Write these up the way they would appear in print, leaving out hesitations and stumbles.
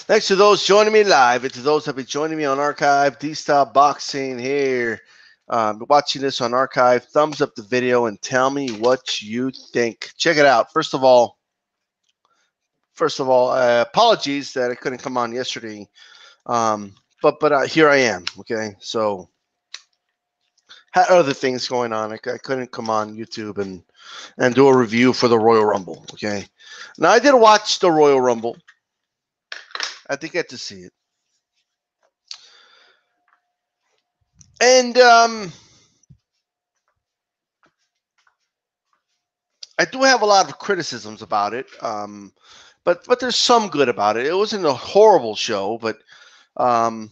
Thanks to those joining me live and to those that have been joining me on archive. DStyleBoxing here. Watching this on archive. Thumbs up the video and tell me what you think. Check it out. First of all, apologies that I couldn't come on yesterday. But here I am. Okay, so had other things going on. I couldn't come on YouTube and do a review for the Royal Rumble. Okay, now I did watch the Royal Rumble. I did get to see it. And I do have a lot of criticisms about it, but there's some good about it. It wasn't a horrible show, um,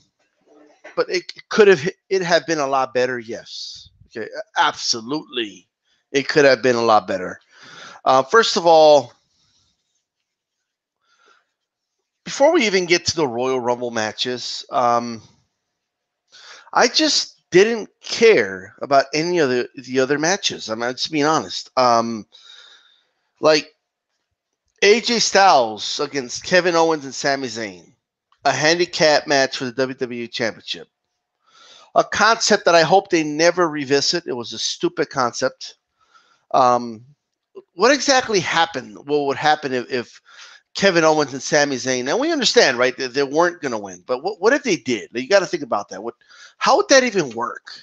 but it have been a lot better. Yes, okay, absolutely, it could have been a lot better. First of all, before we even get to the Royal Rumble matches, I just didn't care about any of the other matches. I'm just being honest. Like AJ Styles against Kevin Owens and Sami Zayn, a handicap match for the WWE Championship. A concept that I hope they never revisit. It was a stupid concept. Um, what exactly happened? What would happen if Kevin Owens and Sami Zayn? Now we understand, right? They weren't going to win, but what if they did? You got to think about that. How would that even work?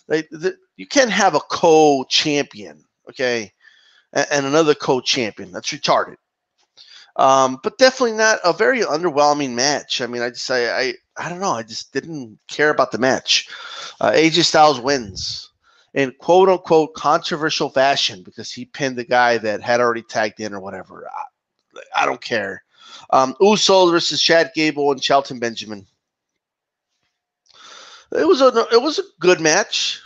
You can't have a co-champion, okay, and another co-champion. That's retarded. But definitely not a very underwhelming match. I mean, I don't know. I just didn't care about the match. AJ Styles wins in quote unquote controversial fashion because he pinned the guy that had already tagged in or whatever. I don't care. Uso versus Chad Gable and Shelton Benjamin. It was a good match.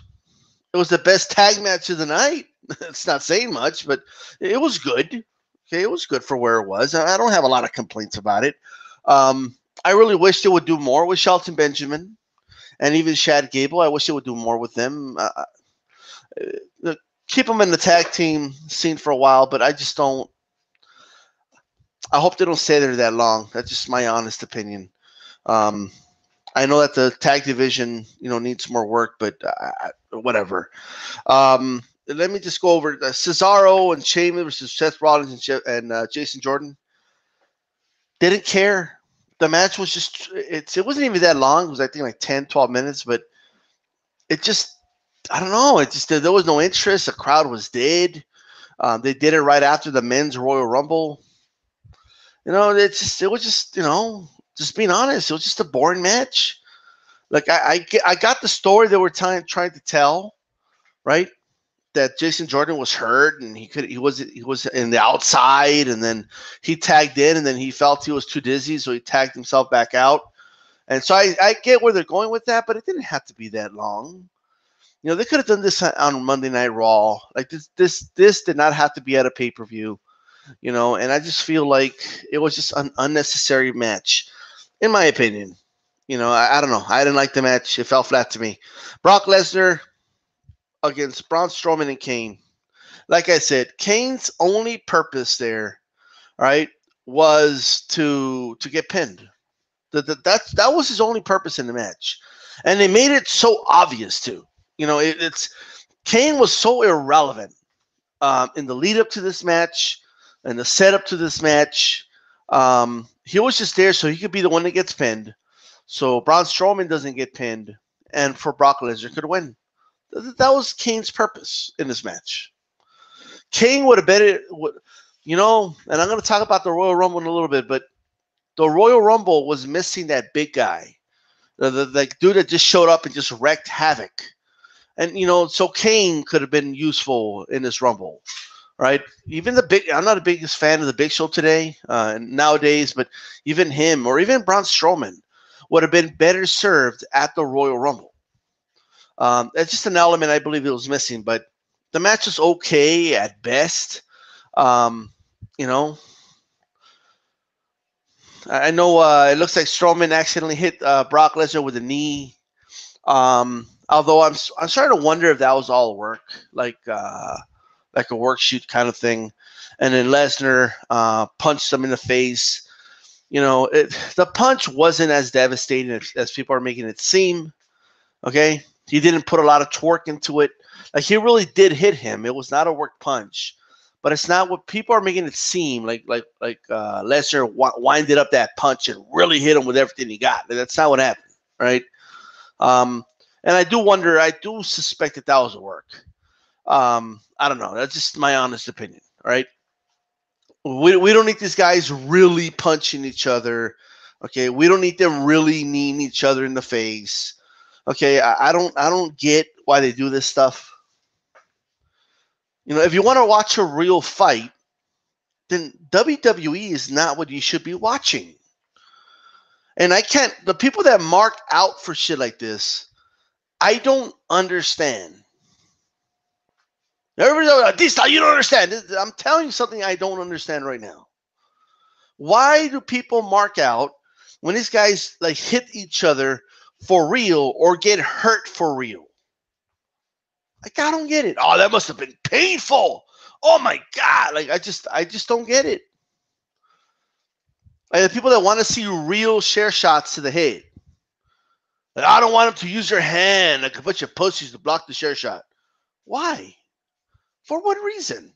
It was the best tag match of the night. It's not saying much, but it was good. Okay, it was good for where it was. I don't have a lot of complaints about it. I really wish they would do more with Shelton Benjamin and even Chad Gable. I wish they would do more with them. Keep them in the tag team scene for a while, but I just don't. I hope they don't stay there that long. That's just my honest opinion. Um, I know that the tag division, needs more work, but whatever. Let me just go over Cesaro and Sheamus versus Seth Rollins and Jason Jordan. Didn't care. The match was it wasn't even that long. It was, I think, like 10, 12 minutes, but it just, I don't know. There was no interest. The crowd was dead. They did it right after the men's Royal Rumble. It was just, just being honest, it was just a boring match. Like I got the story they were trying to tell, right? That Jason Jordan was hurt and he was in the outside, and then he tagged in, and then he felt he was too dizzy, so he tagged himself back out. And so I get where they're going with that, but it didn't have to be that long. They could have done this on Monday Night Raw. Like this did not have to be at a pay-per-view. And I just feel like it was just an unnecessary match, in my opinion. I don't know. I didn't like the match. It fell flat to me. Brock Lesnar against Braun Strowman and Kane. Like I said, Kane's only purpose there, right, was to get pinned. That was his only purpose in the match, and they made it so obvious too. It's Kane was so irrelevant in the lead up to this match and the setup to this match. He was just there so he could be the one that gets pinned, so Braun Strowman doesn't get pinned, and for Brock Lesnar could win. That was Kane's purpose in this match. Kane would have been it, and I'm going to talk about the Royal Rumble in a little bit, but the Royal Rumble was missing that big guy, the dude that just showed up and just wrecked havoc. And, so Kane could have been useful in this Rumble, right? Even I'm not the biggest fan of the Big Show today, nowadays, but even him or even Braun Strowman would have been better served at the Royal Rumble. That's just an element I believe it was missing, but the match was okay at best. I know it looks like Strowman accidentally hit Brock Lesnar with a knee. Although I'm starting to wonder if that was all work, like a worksheet kind of thing. And then Lesnar punched him in the face. The punch wasn't as devastating as people are making it seem. Okay, he didn't put a lot of torque into it. Like, he really did hit him. It was not a work punch, but it's not what people are making it seem. Like Lesnar winded up that punch and really hit him with everything he got. That's not what happened, right? Um, and I do suspect that was a work. I don't know. That's just my honest opinion, right? We don't need these guys really punching each other. Okay, we don't need them really kneeing each other in the face. Okay, I don't get why they do this stuff. If you want to watch a real fight, then WWE is not what you should be watching. And the people that mark out for shit like this, I don't understand. Everybody's like, DStyle, you don't understand. I'm telling you something I don't understand right now. Why do people mark out when these guys like hit each other for real or get hurt for real? Like, I don't get it. Oh, that must have been painful. Oh my God. Like, I just don't get it. Like, the people that want to see real share shots to the head. Like, I don't want them to use their hand like a bunch of pussies to block the share shot. Why? For what reason?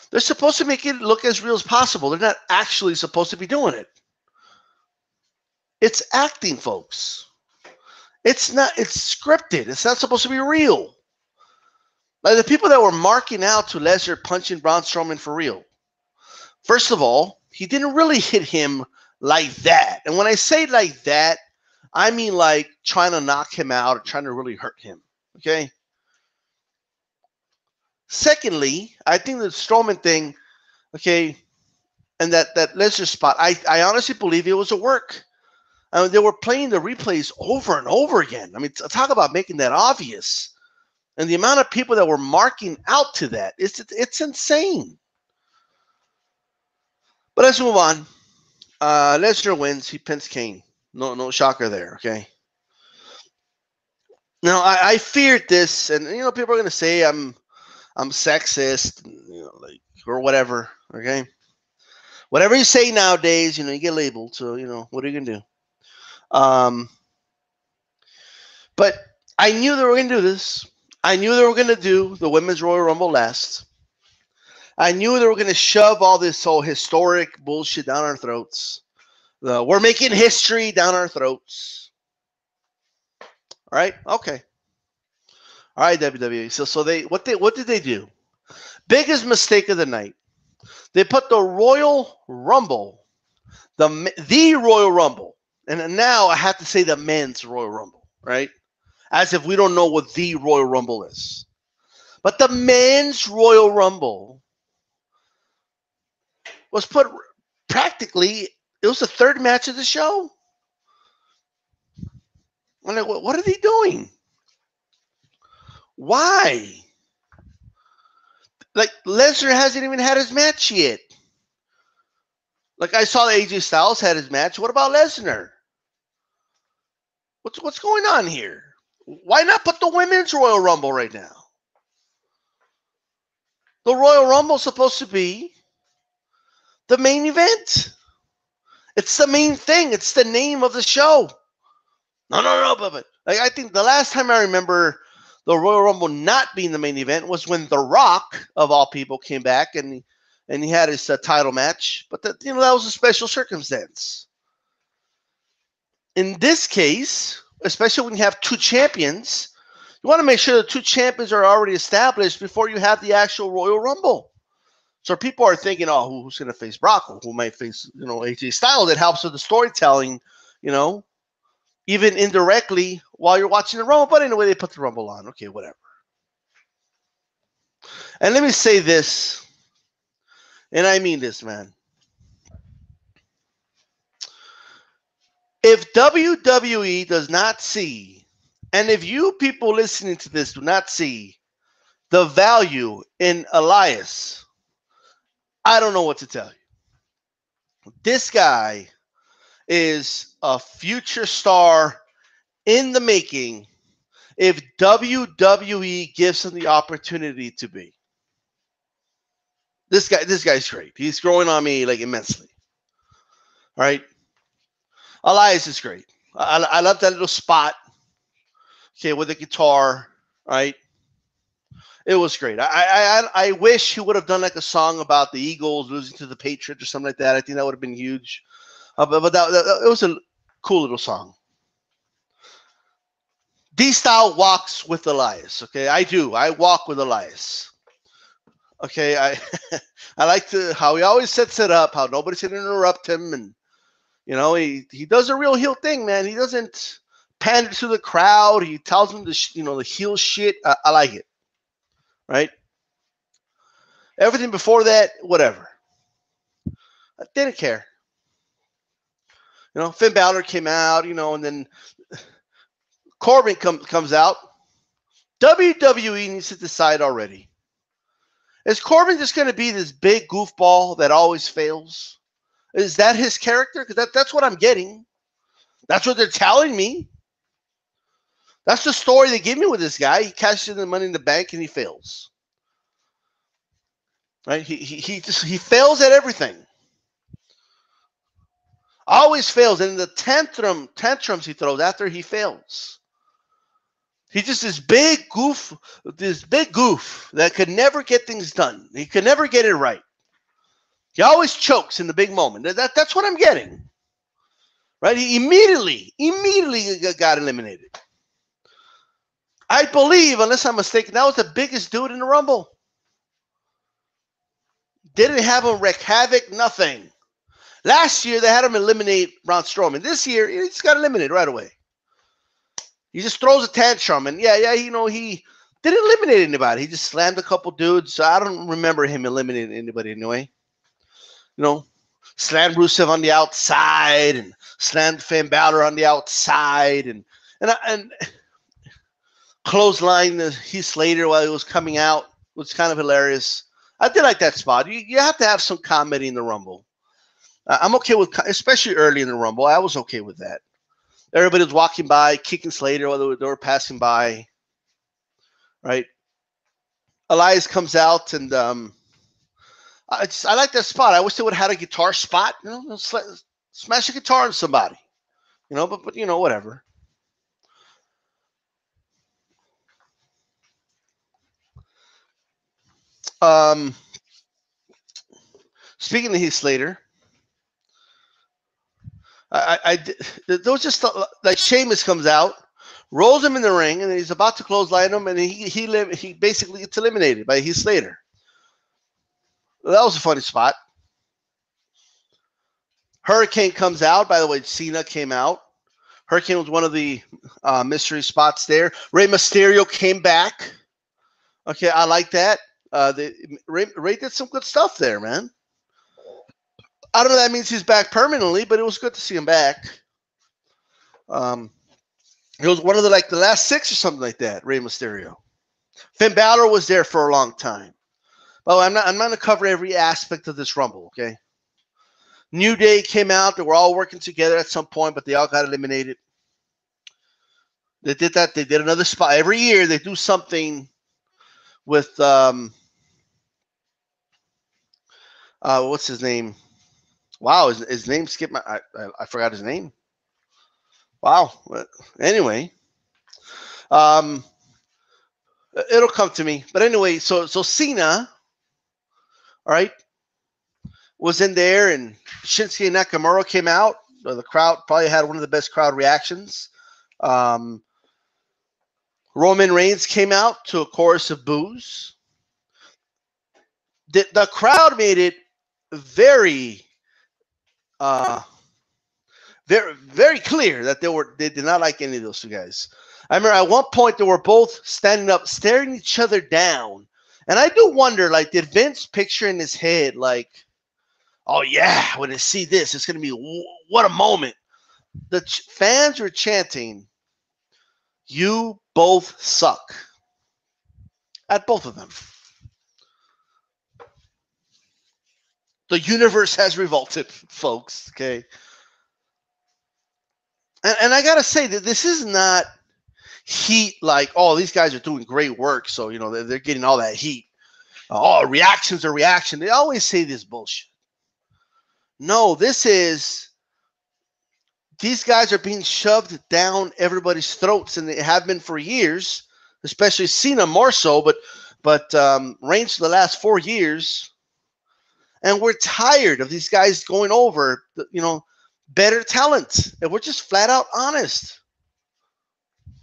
They're supposed to make it look as real as possible. They're not actually supposed to be doing it. It's acting, folks. It's scripted. It's not supposed to be real. Like, the people that were marking out to Lesnar punching Braun Strowman for real. First of all, he didn't really hit him like that. And when I say like that, I mean like trying to knock him out or trying to really hurt him. Okay? Secondly, I think the Strowman thing, okay, and that Lesnar spot, I honestly believe it was a work. I mean, they were playing the replays over and over again. I mean, talk about making that obvious. And the amount of people that were marking out to that, it's insane. But let's move on. Lesnar wins. He pins Kane. No shocker there, okay? Now, I feared this, and people are going to say I'm sexist, like, or whatever, okay? Whatever you say nowadays, you get labeled, so, what are you going to do? But I knew they were going to do this. I knew they were going to do the Women's Royal Rumble last. I knew they were going to shove all this whole historic bullshit down our throats. We're making history down our throats. All right? Okay. All right, WWE. So what did they do? Biggest mistake of the night. They put the Royal Rumble, the Royal Rumble, and now I have to say the men's Royal Rumble, right? As if we don't know what the Royal Rumble is. But the men's Royal Rumble was put practically, it was the third match of the show. I'm like, what are they doing? Why? Like, Lesnar hasn't even had his match yet. Like, I saw AJ Styles had his match. What about Lesnar? What's going on here? Why not put the women's Royal Rumble right now? The Royal Rumble is supposed to be the main event. It's the main thing. It's the name of the show. No, but like, I think the last time I remember the Royal Rumble not being the main event was when The Rock, of all people, came back and he had his title match. But that was a special circumstance. In this case, especially when you have two champions, you want to make sure the two champions are already established before you have the actual Royal Rumble. So people are thinking, oh, who's going to face Brock? Who might face, AJ Styles? It helps with the storytelling, even indirectly while you're watching the Rumble. But anyway, they put the Rumble on. Okay, whatever. And let me say this, and I mean this, man. If WWE does not see, and if you people listening to this do not see the value in Elias, I don't know what to tell you. This guy is a future star in the making if WWE gives him the opportunity to be. This guy's great. He's growing on me like immensely. All right. Elias is great. I love that little spot. Okay, with the guitar. Right. It was great. I wish he would have done like a song about the Eagles losing to the Patriots or something like that. I think that would have been huge. But it was a cool little song. D-Style walks with Elias. Okay, I do. I walk with Elias. Okay, I like how he always sets it up, how nobody's gonna interrupt him, and he does a real heel thing, man. He doesn't pander to the crowd. He tells them the heel shit. I like it, right? Everything before that, whatever. I didn't care. Finn Balor came out, and then Corbin comes out. WWE needs to decide already. Is Corbin just going to be this big goofball that always fails? Is that his character? Because that's what I'm getting. That's what they're telling me. That's the story they give me with this guy. He cashes in the Money in the Bank and he fails. Right? He fails at everything. Always fails. And in the tantrums he throws after he fails. He's just this big goof that could never get things done. He could never get it right. He always chokes in the big moment. That's what I'm getting. Right? He immediately got eliminated. I believe, unless I'm mistaken, that was the biggest dude in the Rumble. Didn't have him wreak havoc, nothing. Last year, they had him eliminate Braun Strowman. This year, he just got eliminated right away. He just throws a tantrum, and he didn't eliminate anybody. He just slammed a couple dudes. So I don't remember him eliminating anybody anyway. Slammed Rusev on the outside, and slammed Finn Balor on the outside, and clothesline Heath Slater while he was coming out was kind of hilarious. I did like that spot. You have to have some comedy in the Rumble. I'm okay with, especially early in the Rumble. I was okay with that. Everybody was walking by, kicking Slater while they were passing by. Right? Elias comes out, and I like that spot. I wish they would have had a guitar spot. Smash a guitar on somebody. But whatever. Speaking of Heath Slater, there was just like Sheamus comes out, rolls him in the ring, and he's about to clothesline him, and he basically gets eliminated by Heath Slater. That was a funny spot. Hurricane comes out. By the way, Cena came out. Hurricane was one of the mystery spots there. Rey Mysterio came back. Okay, I like that. Ray did some good stuff there, man. I don't know if that means he's back permanently, but it was good to see him back. He was one of the last 6 or something like that, Rey Mysterio. Finn Balor was there for a long time. Well, I'm not going to cover every aspect of this Rumble, okay? New Day came out. They were all working together at some point, but they all got eliminated. They did that. They did another spot. Every year they do something with what's his name? Wow, his name skipped my. I forgot his name. Wow. But anyway, it'll come to me. But anyway, so Cena, all right, was in there, and Shinsuke Nakamura came out. The crowd probably had one of the best crowd reactions. Roman Reigns came out to a chorus of boos. The crowd made it very, very, very clear that they did not like any of those two guys. I remember at one point they were both standing up, staring each other down, and I do wonder, did Vince picture in his head, oh yeah, when they see this, it's gonna be what a moment. The fans were chanting, "You both suck," at both of them. The universe has revolted, folks. Okay, and I gotta say that this is not heat. Oh, these guys are doing great work, so they're getting all that heat. Oh, reactions are reaction. They always say this bullshit. No, these guys are being shoved down everybody's throats, and they have been for years, especially Cena more so, but Reigns for the last 4 years. And we're tired of these guys going over, better talent. And we're just flat out honest.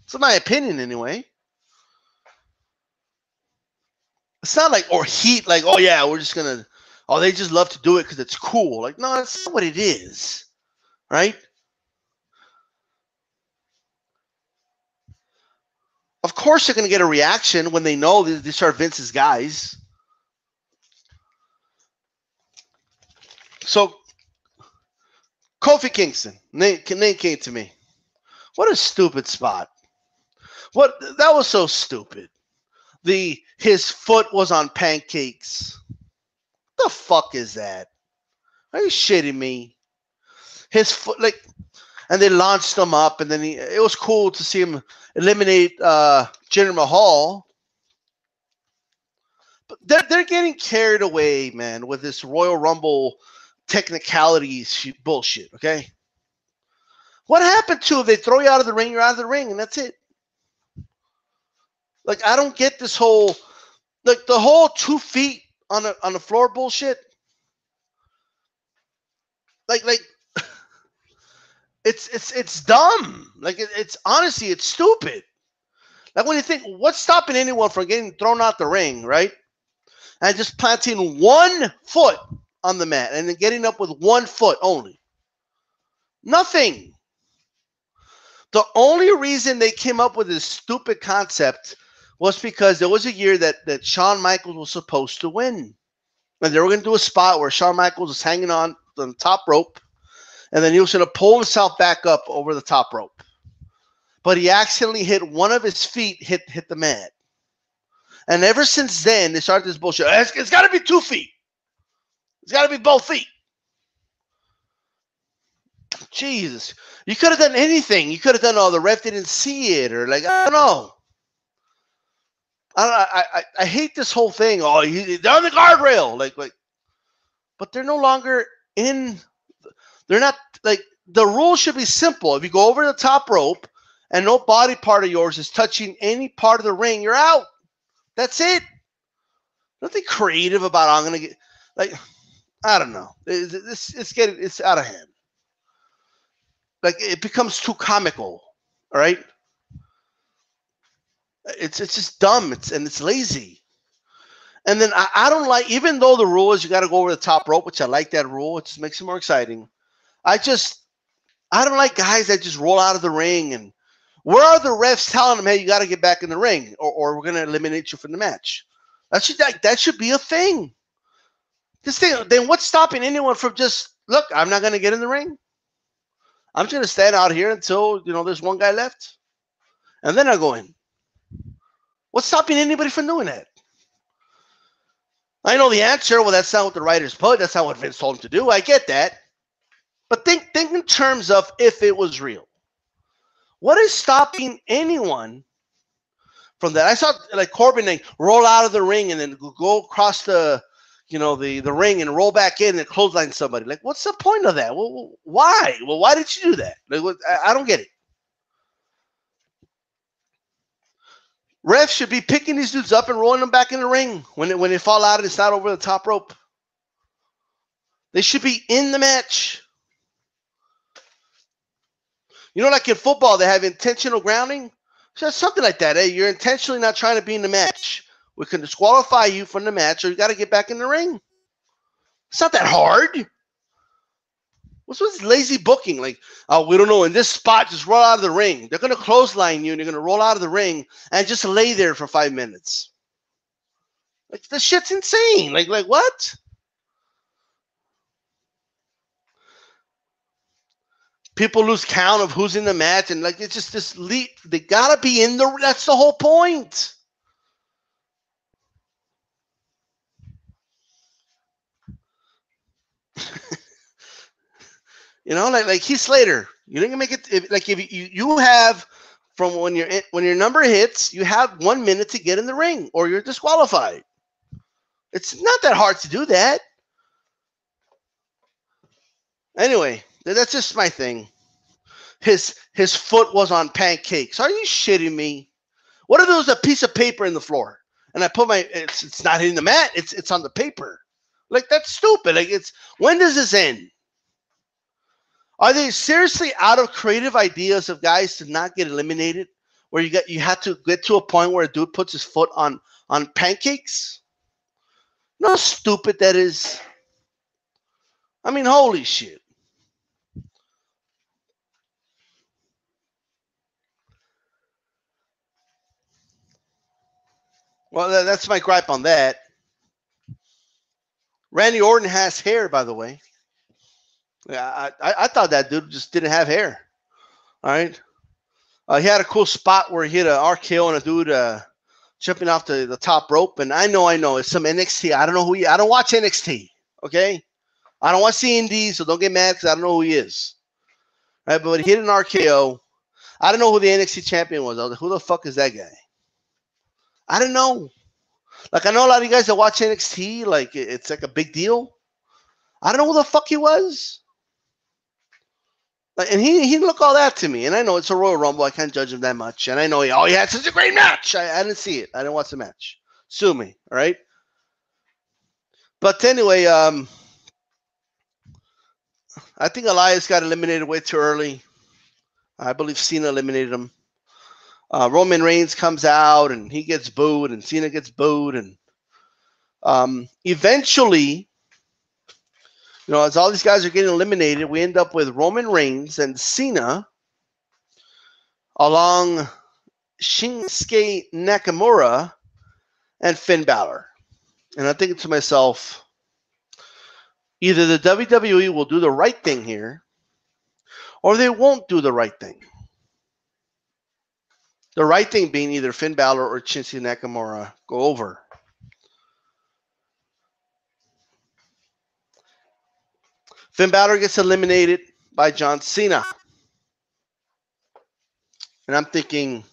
It's my opinion anyway. It's not like, or heat, like, oh yeah, we're just going to, oh, they just love to do it because it's cool. Like, no, that's not what it is, right? Of course they're going to get a reaction when they know these are Vince's guys. So, Kofi Kingston, name came to me. What a stupid spot. That was so stupid. His foot was on pancakes. What the fuck is that? Are you shitting me? His foot, and they launched him up, and then it was cool to see him eliminate Jinder Mahal. But they're getting carried away, man, with this Royal Rumble technicalities bullshit, okay? What happened to if they throw you out of the ring, you're out of the ring, and that's it? Like, I don't get this whole, the whole 2 feet on the floor bullshit. Like it's dumb. Like it's honestly, it's stupid. Like when you think, what's stopping anyone from getting thrown out the ring, right? And just planting 1 foot on the mat and then getting up with 1 foot only. Nothing. The only reason they came up with this stupid concept was because there was a year that Shawn Michaels was supposed to win. And they were going to do a spot where Shawn Michaels was hanging on the top rope, and then he was going to pull himself back up over the top rope. But he accidentally hit one of his feet, hit the mat. And ever since then, they started this bullshit. It's got to be 2 feet. It's got to be both feet. Jesus. You could have done anything. You could have done, the ref didn't see it, or I don't know. I hate this whole thing. Oh, they're on the guardrail. But they're no longer in. They're not, the rule should be simple. If you go over the top rope and no body part of yours is touching any part of the ring, you're out. That's it. Nothing creative about, I'm going to get, I don't know. It's out of hand. It becomes too comical. All right. It's just dumb. It's lazy. And then I don't like, even though the rule is you got to go over the top rope, which I like that rule. It just makes it more exciting. I don't like guys that just roll out of the ring. And where are the refs telling them, hey, you got to get back in the ring or we're going to eliminate you from the match? That should be a thing. Then what's stopping anyone from just, look, I'm not going to get in the ring. I'm just going to stand out here until, there's one guy left. And then I go in. What's stopping anybody from doing that? I know the answer. Well, that's not what the writers put. That's not what Vince told him to do. I get that. But think in terms of if it was real. What is stopping anyone from that? I saw Corbin roll out of the ring and then go across the ring and roll back in and clothesline somebody. What's the point of that? Well, why? Well, why did you do that? I don't get it. Refs should be picking these dudes up and rolling them back in the ring when they fall out and it's not over the top rope. They should be in the match. Like in football, they have intentional grounding. So something like that. Hey, you're intentionally not trying to be in the match. We can disqualify you from the match, or you got to get back in the ring. It's not that hard. What's lazy booking? We don't know. In this spot, just roll out of the ring. They're going to clothesline you, and you're going to roll out of the ring and just lay there for 5 minutes. This shit's insane. What? People lose count of who's in the match, and it's just this. They got to be in the. That's the whole point. Like Heath Slater, you didn't make it. If you have from when your number hits, you have 1 minute to get in the ring, or you're disqualified. It's not that hard to do that. Anyway, that's just my thing. His foot was on pancakes. Are you shitting me? What if there was a piece of paper in the floor and I put my it's not hitting the mat, it's on the paper. Like, that's stupid. Like, it's when does this end? Are they seriously out of creative ideas of guys to not get eliminated? Where you have to get to a point where a dude puts his foot on pancakes? You know how stupid that is? I mean, holy shit. Well, that's my gripe on that. Randy Orton has hair, by the way. Yeah, I thought that dude just didn't have hair. All right. He had a cool spot where he hit an RKO on a dude jumping off the top rope. And I know it's some NXT. I don't know who I don't watch NXT. Okay. I don't watch the indies, so don't get mad because I don't know who he is. All right. But he hit an RKO. I don't know who the NXT champion was. I was like, who the fuck is that guy? I don't know. Like, I know a lot of you guys that watch NXT, like, it's like a big deal. I don't know who the fuck he was. Like, and he didn't look all that to me. And I know it's a Royal Rumble. I can't judge him that much. And I know he had such a great match. I didn't see it. I didn't watch the match. Sue me, all right? But anyway, I think Elias got eliminated way too early. I believe Cena eliminated him. Roman Reigns comes out and he gets booed, and Cena gets booed, and eventually, as all these guys are getting eliminated, we end up with Roman Reigns and Cena along Shinsuke Nakamura and Finn Balor. And I'm thinking to myself, either the WWE will do the right thing here, or they won't do the right thing. The right thing being either Finn Balor or Shinsuke Nakamura go over. Finn Balor gets eliminated by John Cena. And I'm thinking,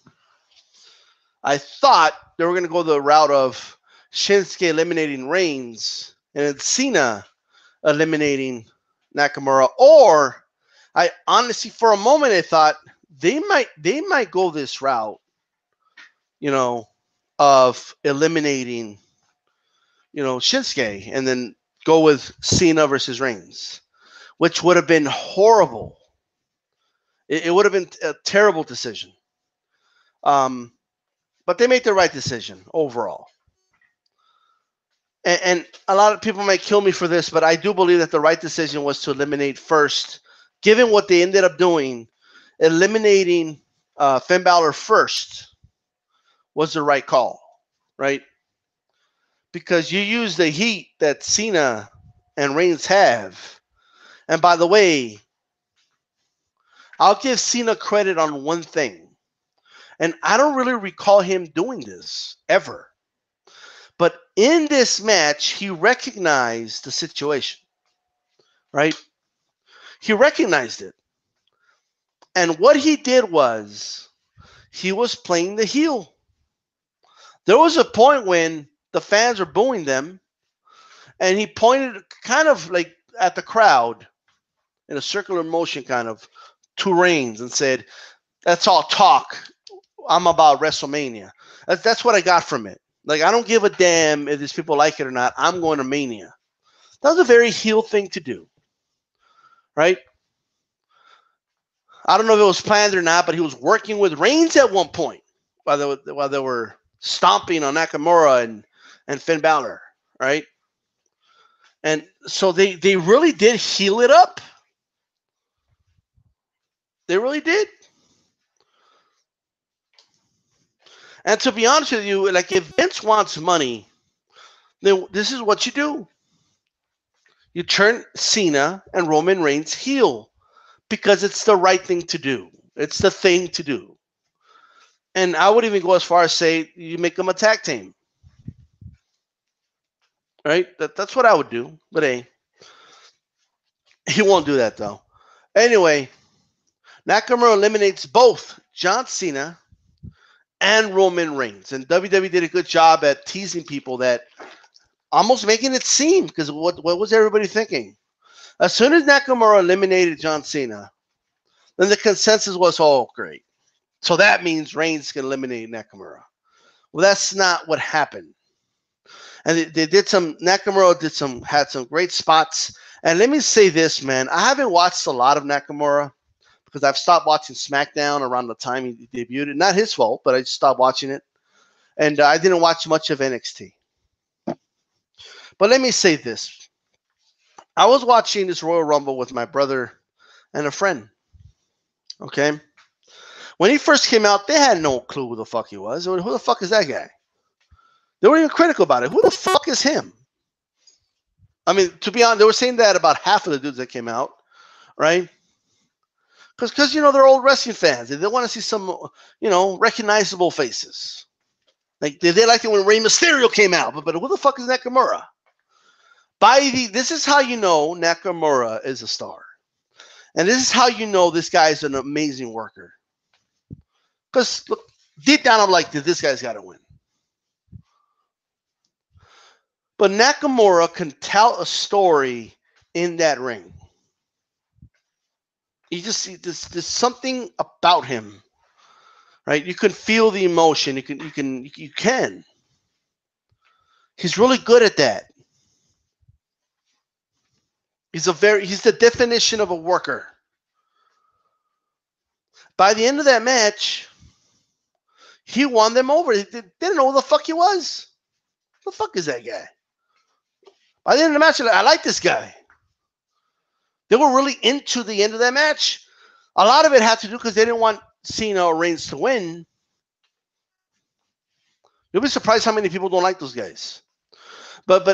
I thought they were going to go the route of Shinsuke eliminating Reigns and then Cena eliminating Nakamura. Or, I honestly, for a moment, I thought they might go this route, of eliminating, Shinsuke and then go with Cena versus Reigns, which would have been horrible. It would have been a terrible decision. But they made the right decision overall. And a lot of people might kill me for this, but I do believe that the right decision was to eliminate first, given what they ended up doing, eliminating Finn Balor first was the right call, right? Because you use the heat that Cena and Reigns have. And by the way, I'll give Cena credit on one thing. And I don't really recall him doing this ever. But in this match, he recognized the situation, right? He recognized it. And what he did was he was playing the heel. There was a point when the fans were booing them, and he pointed kind of like at the crowd in a circular motion kind of to Reigns and said, "That's all talk. I'm about WrestleMania." That's what I got from it. Like, I don't give a damn if these people like it or not. I'm going to Mania. That was a very heel thing to do, right? I don't know if it was planned or not, but he was working with Reigns at one point while they were stomping on Nakamura and Finn Balor, right? And so they really did heel it up. They really did. And to be honest with you, like, if Vince wants money, then this is what you do. You turn Cena and Roman Reigns heel because it's the right thing to do. It's the thing to do. And I would even go as far as say you make them a tag team. Right? That's what I would do. But hey, he won't do that though. Anyway, Nakamura eliminates both John Cena and Roman Reigns. And WWE did a good job at teasing people that almost making it seem, because what was everybody thinking? As soon as Nakamura eliminated John Cena, then the consensus was, oh, great. So that means Reigns can eliminate Nakamura. Well, that's not what happened. And they did some, Nakamura had some great spots. And let me say this, man, I haven't watched a lot of Nakamura because I've stopped watching SmackDown around the time he debuted. Not his fault, but I just stopped watching it. And I didn't watch much of NXT. But let me say this. I was watching this Royal Rumble with my brother and a friend. Okay? When he first came out, they had no clue who the fuck he was. Who the fuck is that guy? They were even critical about it. Who the fuck is him? I mean, to be honest, they were saying that about half of the dudes that came out, right? Because they're old wrestling fans. They want to see some, recognizable faces. Like they liked it when Rey Mysterio came out, but who the fuck is Nakamura? This is how you know Nakamura is a star. And this is how you know this guy is an amazing worker. Because look, deep down I'm like, this guy's got to win. But Nakamura can tell a story in that ring. You just see there's something about him, right? You can feel the emotion. You can. He's really good at that. He's the definition of a worker. By the end of that match, he won them over. They didn't know who the fuck he was. Who the fuck is that guy? By the end of the match, I like this guy. They were really into the end of that match. A lot of it had to do because they didn't want Cena or Reigns to win. You'll be surprised how many people don't like those guys. But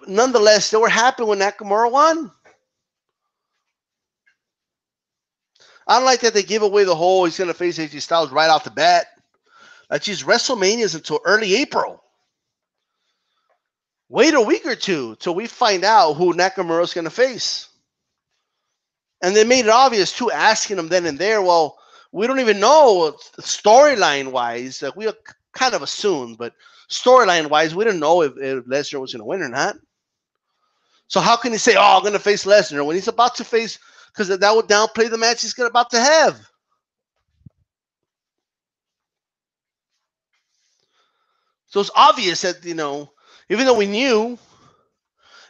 nonetheless, they were happy when Nakamura won. I don't like that they give away the whole he's going to face AJ Styles right off the bat. Like, geez, WrestleMania is until early April. Wait a week or two till we find out who Nakamura is going to face. And they made it obvious, too, asking him then and there, well, we don't even know storyline-wise. Like, we kind of assumed, but storyline-wise, we didn't know if Lesnar was going to win or not. So how can he say, I'm going to face Lesnar when he's about to face, because that would downplay the match he's about to have. So it's obvious that, even though we knew,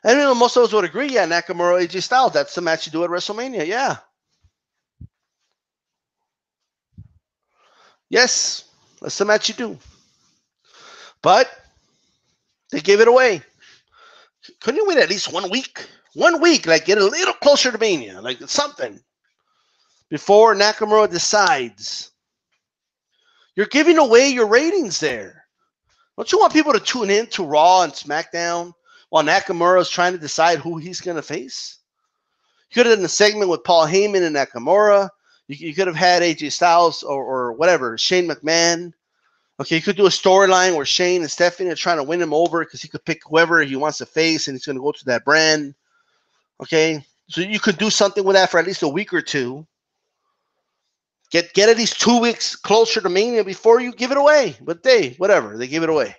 and most of us would agree, Nakamura, AJ Styles, that's the match you do at WrestleMania, yeah. Yes, that's the match you do. But they gave it away. Couldn't you wait at least 1 week? 1 week, like get a little closer to Mania, like something, before Nakamura decides. You're giving away your ratings there. Don't you want people to tune in to Raw and SmackDown while Nakamura is trying to decide who he's going to face? You could have done a segment with Paul Heyman and Nakamura. You could have had AJ Styles or whatever, Shane McMahon. Okay, you could do a storyline where Shane and Stephanie are trying to win him over because he could pick whoever he wants to face and he's going to go to that brand. Okay, so you could do something with that for at least a week or two. Get at least 2 weeks closer to Mania before you give it away. But they give it away.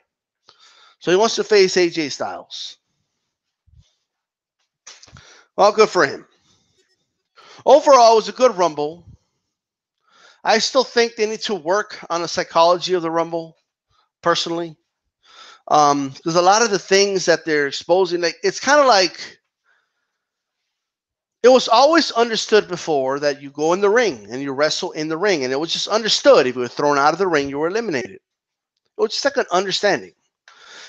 So he wants to face AJ Styles. Well, good for him. Overall, it was a good Rumble. I still think they need to work on the psychology of the Rumble, personally. Because a lot of the things that they're exposing, like, it's kind of like, it was always understood before that you go in the ring and you wrestle in the ring. And it was just understood. If you were thrown out of the ring, you were eliminated. It was just like an understanding.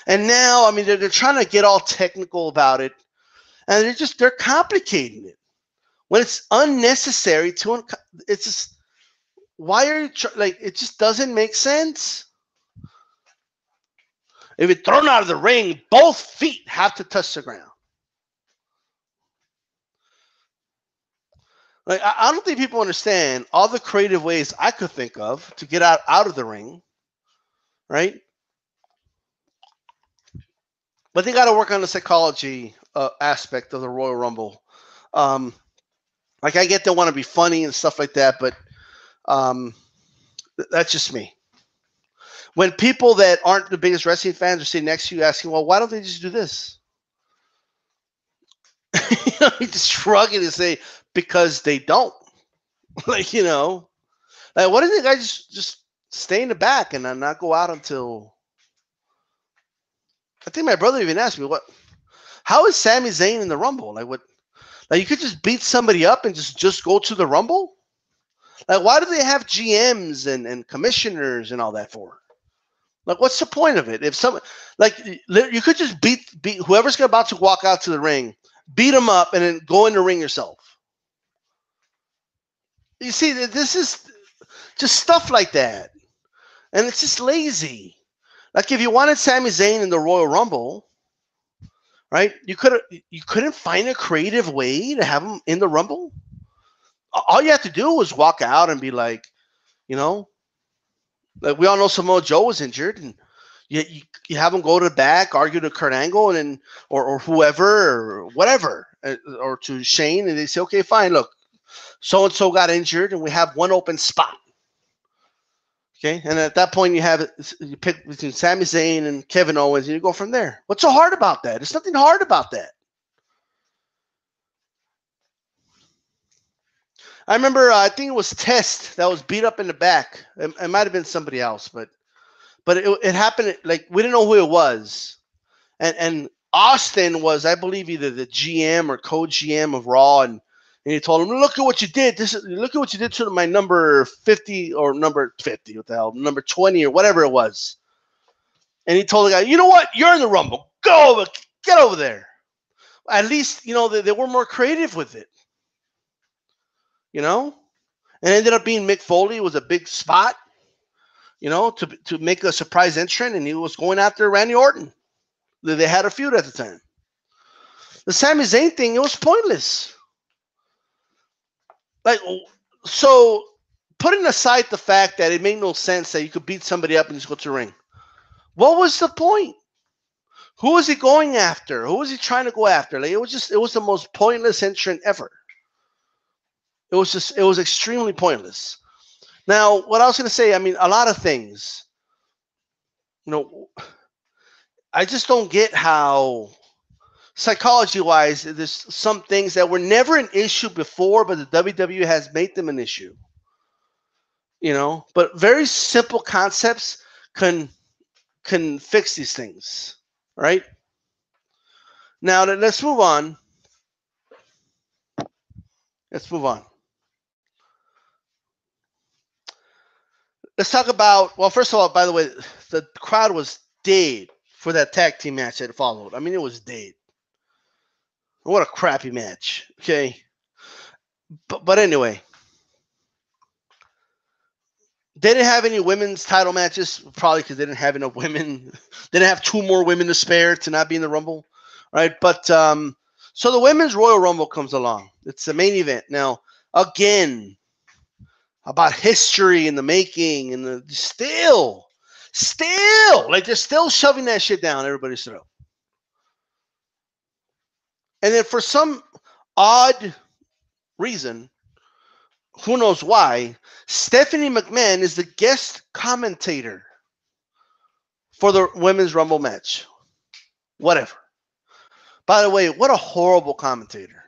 And now, I mean, they're trying to get all technical about it. And they're complicating it. When it's unnecessary it's just, why are you, it just doesn't make sense. If you're thrown out of the ring, both feet have to touch the ground. Like, I don't think people understand all the creative ways I could think of to get out of the ring, right? But they got to work on the psychology aspect of the Royal Rumble. Like, I get they want to be funny and stuff like that, but that's just me. When people that aren't the biggest wrestling fans are sitting next to you asking, well, why don't they just do this? You just shrug it and say, because they don't. Like, like, why doesn't the guy just stay in the back and not go out until? I think my brother even asked me, how is Sami Zayn in the Rumble? Like, what? Like, you could just beat somebody up and just go to the Rumble? Like, why do they have GMs and commissioners and all that for? Like, what's the point of it? If some, like, you could just beat whoever's about to walk out to the ring, beat them up, and then go in the ring yourself. You see, this is just stuff like that, and it's just lazy. Like, if you wanted Sami Zayn in the Royal Rumble, right? You couldn't find a creative way to have him in the Rumble. All you have to do was walk out and be like, you know, like, we all know Samoa Joe was injured, and you have him go to the back, argue to Kurt Angle, and then or whoever or whatever, or to Shane, and they say, okay, fine, look, so and so got injured, and we have one open spot. Okay, and at that point you pick between Sami Zayn and Kevin Owens, and you go from there. What's so hard about that? There's nothing hard about that. I remember, I think it was Test that was beat up in the back. It might have been somebody else, but it happened. Like, we didn't know who it was, and Austin was, I believe, either the GM or co-GM of Raw, and he told him, "Look at what you did. Look at what you did to my number 50 or number 50. What the hell? Number 20 or whatever it was." And he told the guy, "You know what? You're in the Rumble. Go over, get over there." At least they were more creative with it. And it ended up being Mick Foley. It was a big spot, to make a surprise entrant, and he was going after Randy Orton. They had a feud at the time. The Sami Zayn thing, it was pointless. Like, so putting aside the fact that it made no sense that you could beat somebody up and just go to the ring, what was the point? Who was he going after? Who was he trying to go after? Like, it was the most pointless entrant ever. It was extremely pointless. Now, what I was going to say, I mean, a lot of things, I just don't get how, psychology-wise, there's some things that were never an issue before, but the WWE has made them an issue. But very simple concepts can fix these things, right? Now, let's move on. Let's move on. Let's talk about, well, first of all, by the way, the crowd was dead for that tag team match that followed. I mean, it was dead. What a crappy match. Okay. But anyway, they didn't have any women's title matches, probably because they didn't have enough women. They didn't have two more women to spare to not be in the Rumble, right? But so the Women's Royal Rumble comes along. It's the main event. Now, again, about history and the making, and still, like, they're still shoving that shit down everybody's throat. And then for some odd reason, who knows why, Stephanie McMahon is the guest commentator for the Women's Rumble match. Whatever. By the way, what a horrible commentator.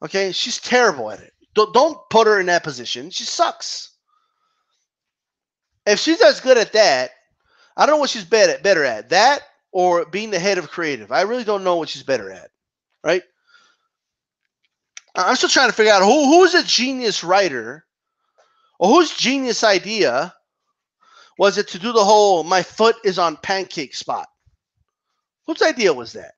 Okay, she's terrible at it. Don't put her in that position. She sucks. If she's as good at that, I don't know what she's better at. That or being the head of creative. I really don't know what she's better at. Right? I'm still trying to figure out who's a genius writer, or whose genius idea was it to do the whole "my foot is on pancake" spot. Whose idea was that?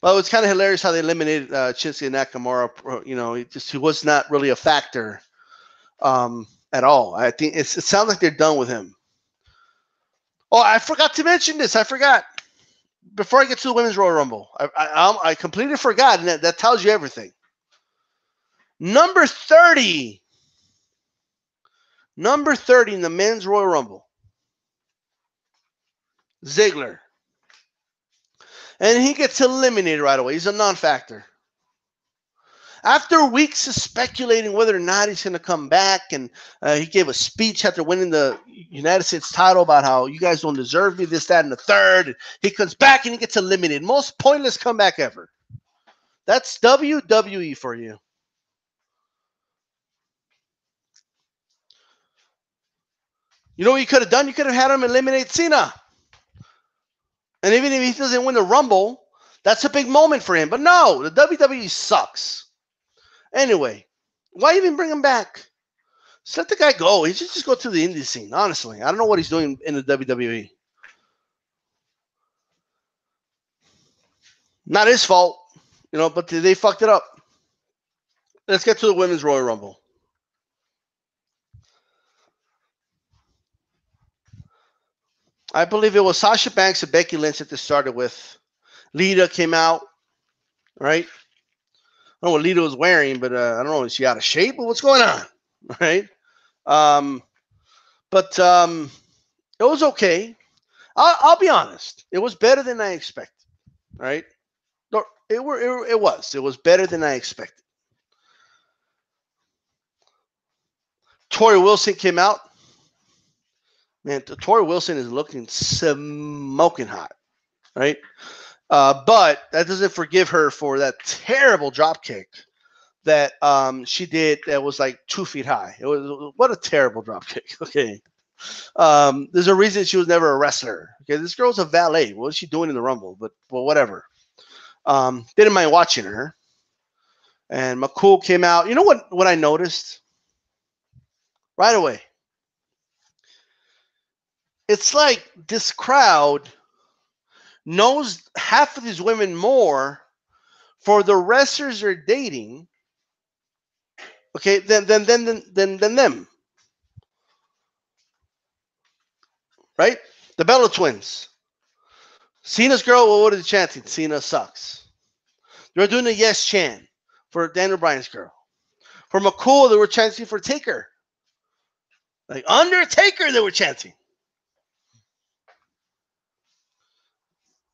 Well, it's kind of hilarious how they eliminated Shinsuke Nakamura. He was not really a factor at all. I think it sounds like they're done with him. Oh, I forgot to mention this. I forgot. Before I get to the Women's Royal Rumble, I completely forgot, and that tells you everything. Number 30 in the Men's Royal Rumble, Ziggler. And he gets eliminated right away. He's a non-factor. After weeks of speculating whether or not he's going to come back, and he gave a speech after winning the United States title about how you guys don't deserve me, this, that, and the third. And he comes back and he gets eliminated. Most pointless comeback ever. That's WWE for you. You know what you could have done? You could have had him eliminate Cena. And even if he doesn't win the Rumble, that's a big moment for him. But no, the WWE sucks. Anyway, why even bring him back? Just let the guy go. He should just go to the indie scene, honestly. I don't know what he's doing in the WWE. Not his fault, but they fucked it up. Let's get to the Women's Royal Rumble. I believe it was Sasha Banks and Becky Lynch that they started with. Lita came out, right? I don't know what Lita was wearing, but I don't know, is she out of shape or what's going on, right? But it was okay. I'll be honest. It was better than I expected, right? It was. It was better than I expected. Tori Wilson came out. Man, Tori Wilson is looking smoking hot, right? But that doesn't forgive her for that terrible drop kick that she did that was like 2 feet high. What a terrible drop kick. Okay. There's a reason she was never a wrestler. Okay, this girl's a valet. What was she doing in the Rumble? But whatever. Didn't mind watching her. And McCool came out. You know what I noticed? Right away. It's like this crowd knows half of these women more for the wrestlers they're dating, okay, than them. Right? The Bella Twins. Cena's girl, well, what are they chanting? Cena sucks. They were doing a yes chant for Daniel Bryan's girl. For McCool, they were chanting for Taker. Like Undertaker, they were chanting.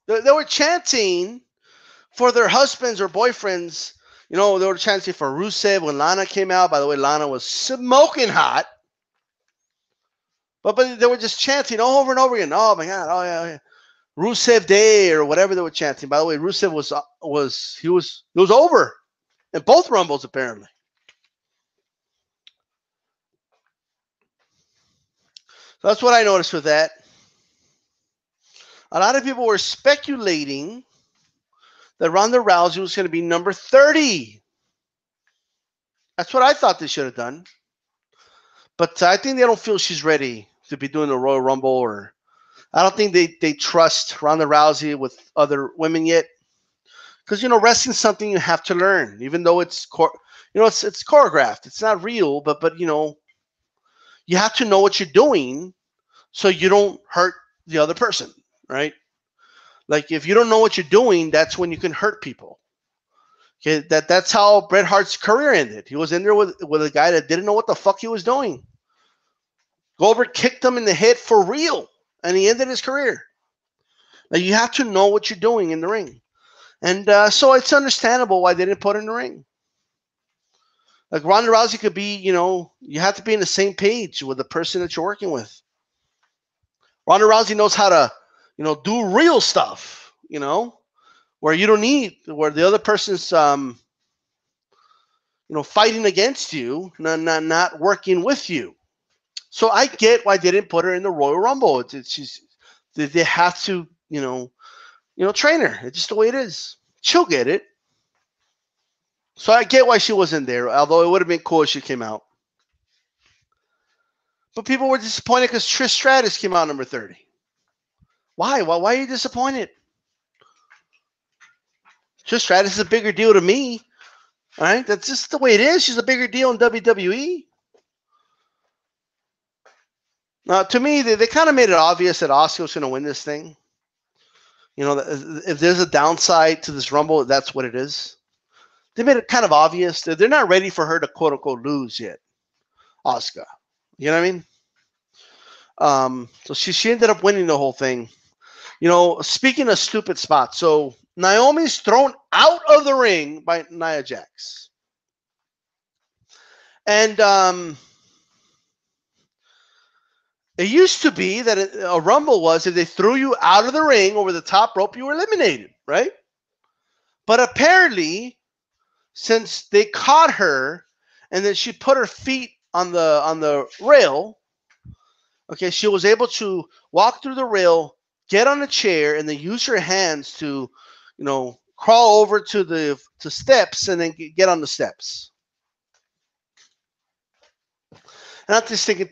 They were chanting for their husbands or boyfriends. They were chanting for Rusev when Lana came out. By the way, Lana was smoking hot. But they were just chanting over and over again. Oh, my God. Oh, yeah. Rusev Day or whatever they were chanting. By the way, Rusev was over in both Rumbles, apparently. So that's what I noticed with that. A lot of people were speculating that Ronda Rousey was going to be number 30. That's what I thought they should have done. But I think they don't feel she's ready to be doing the Royal Rumble, or I don't think they trust Ronda Rousey with other women yet. Because, wrestling's something you have to learn, even though it's choreographed. It's not real, but you have to know what you're doing so you don't hurt the other person. Right? Like if you don't know what you're doing, that's when you can hurt people. Okay, that's how Bret Hart's career ended. He was in there with a guy that didn't know what the fuck he was doing. Goldberg kicked him in the head for real, and he ended his career. Now you have to know what you're doing in the ring. And so it's understandable why they didn't put her in the ring. Like Ronda Rousey could be, you have to be in the same page with the person that you're working with. Ronda Rousey knows how to do real stuff, where you don't need, where the other person's, fighting against you, not working with you. So I get why they didn't put her in the Royal Rumble. They have to, train her. It's just the way it is. She'll get it. So I get why she wasn't there, although it would have been cool if she came out. But people were disappointed because Trish Stratus came out number 30. Why? Why are you disappointed? Trish Stratus is a bigger deal to me. All right? That's just the way it is. She's a bigger deal in WWE. To me, they kind of made it obvious that Asuka was going to win this thing. If there's a downside to this Rumble, that's what it is. They made it kind of obvious that they're not ready for her to quote-unquote lose yet. Asuka. You know what I mean? So she ended up winning the whole thing. Speaking of stupid spots, so Naomi's thrown out of the ring by Nia Jax. And it used to be that a rumble was if they threw you out of the ring over the top rope, you were eliminated, right? But apparently, since they caught her and then she put her feet on the rail, okay, she was able to walk through the rail, get on a chair, and then use her hands to, crawl over to the steps and then get on the steps. And I'm just thinking,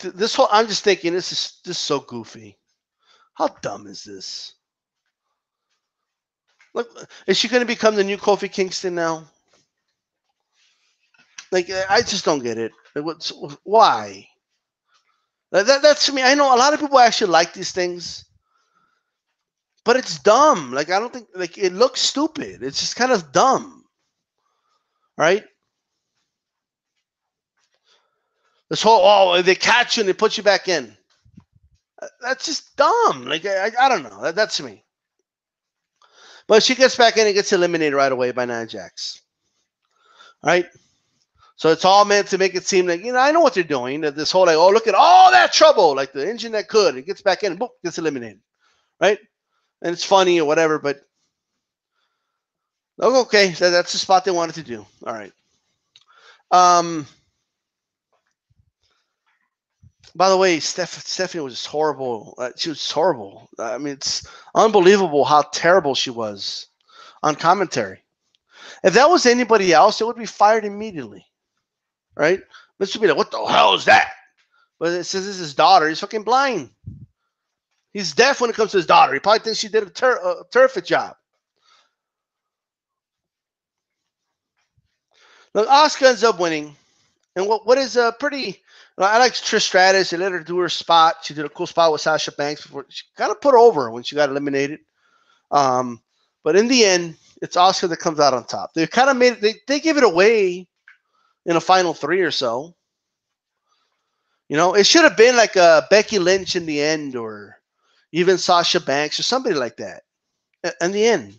I'm just thinking, this is so goofy. How dumb is this? Look, is she going to become the new Kofi Kingston now? Like, I just don't get it. Why? That's to me. I know a lot of people actually like these things, but it's dumb. Like, I don't think, like, it looks stupid. It's just kind of dumb, right? This whole they catch you and they put you back in. That's just dumb. Like, I don't know. That's me. But she gets back in and gets eliminated right away by Nia Jax. Right? So it's all meant to make it seem like, I know what they're doing. That this whole, like, oh, look at all that trouble. Like the engine that could. It gets back in and boom, gets eliminated. Right? And it's funny or whatever, but okay, that's the spot they wanted to do. All right. By the way, Stephanie was just horrible. She was horrible. I mean, it's unbelievable how terrible she was on commentary. If that was anybody else, it would be fired immediately, right? This would be like, what the hell is that? But it says this is his daughter. He's fucking blind. He's deaf when it comes to his daughter. He probably thinks she did a terrific job. Look, Asuka ends up winning. And what is a pretty... I like Trish Stratus. They let her do her spot. She did a cool spot with Sasha Banks before she kind of put her over when she got eliminated. But in the end, it's Asuka that comes out on top. They kind of made it. They give it away in a final 3 or so. It should have been like a Becky Lynch in the end, or even Sasha Banks or somebody like that. In the end,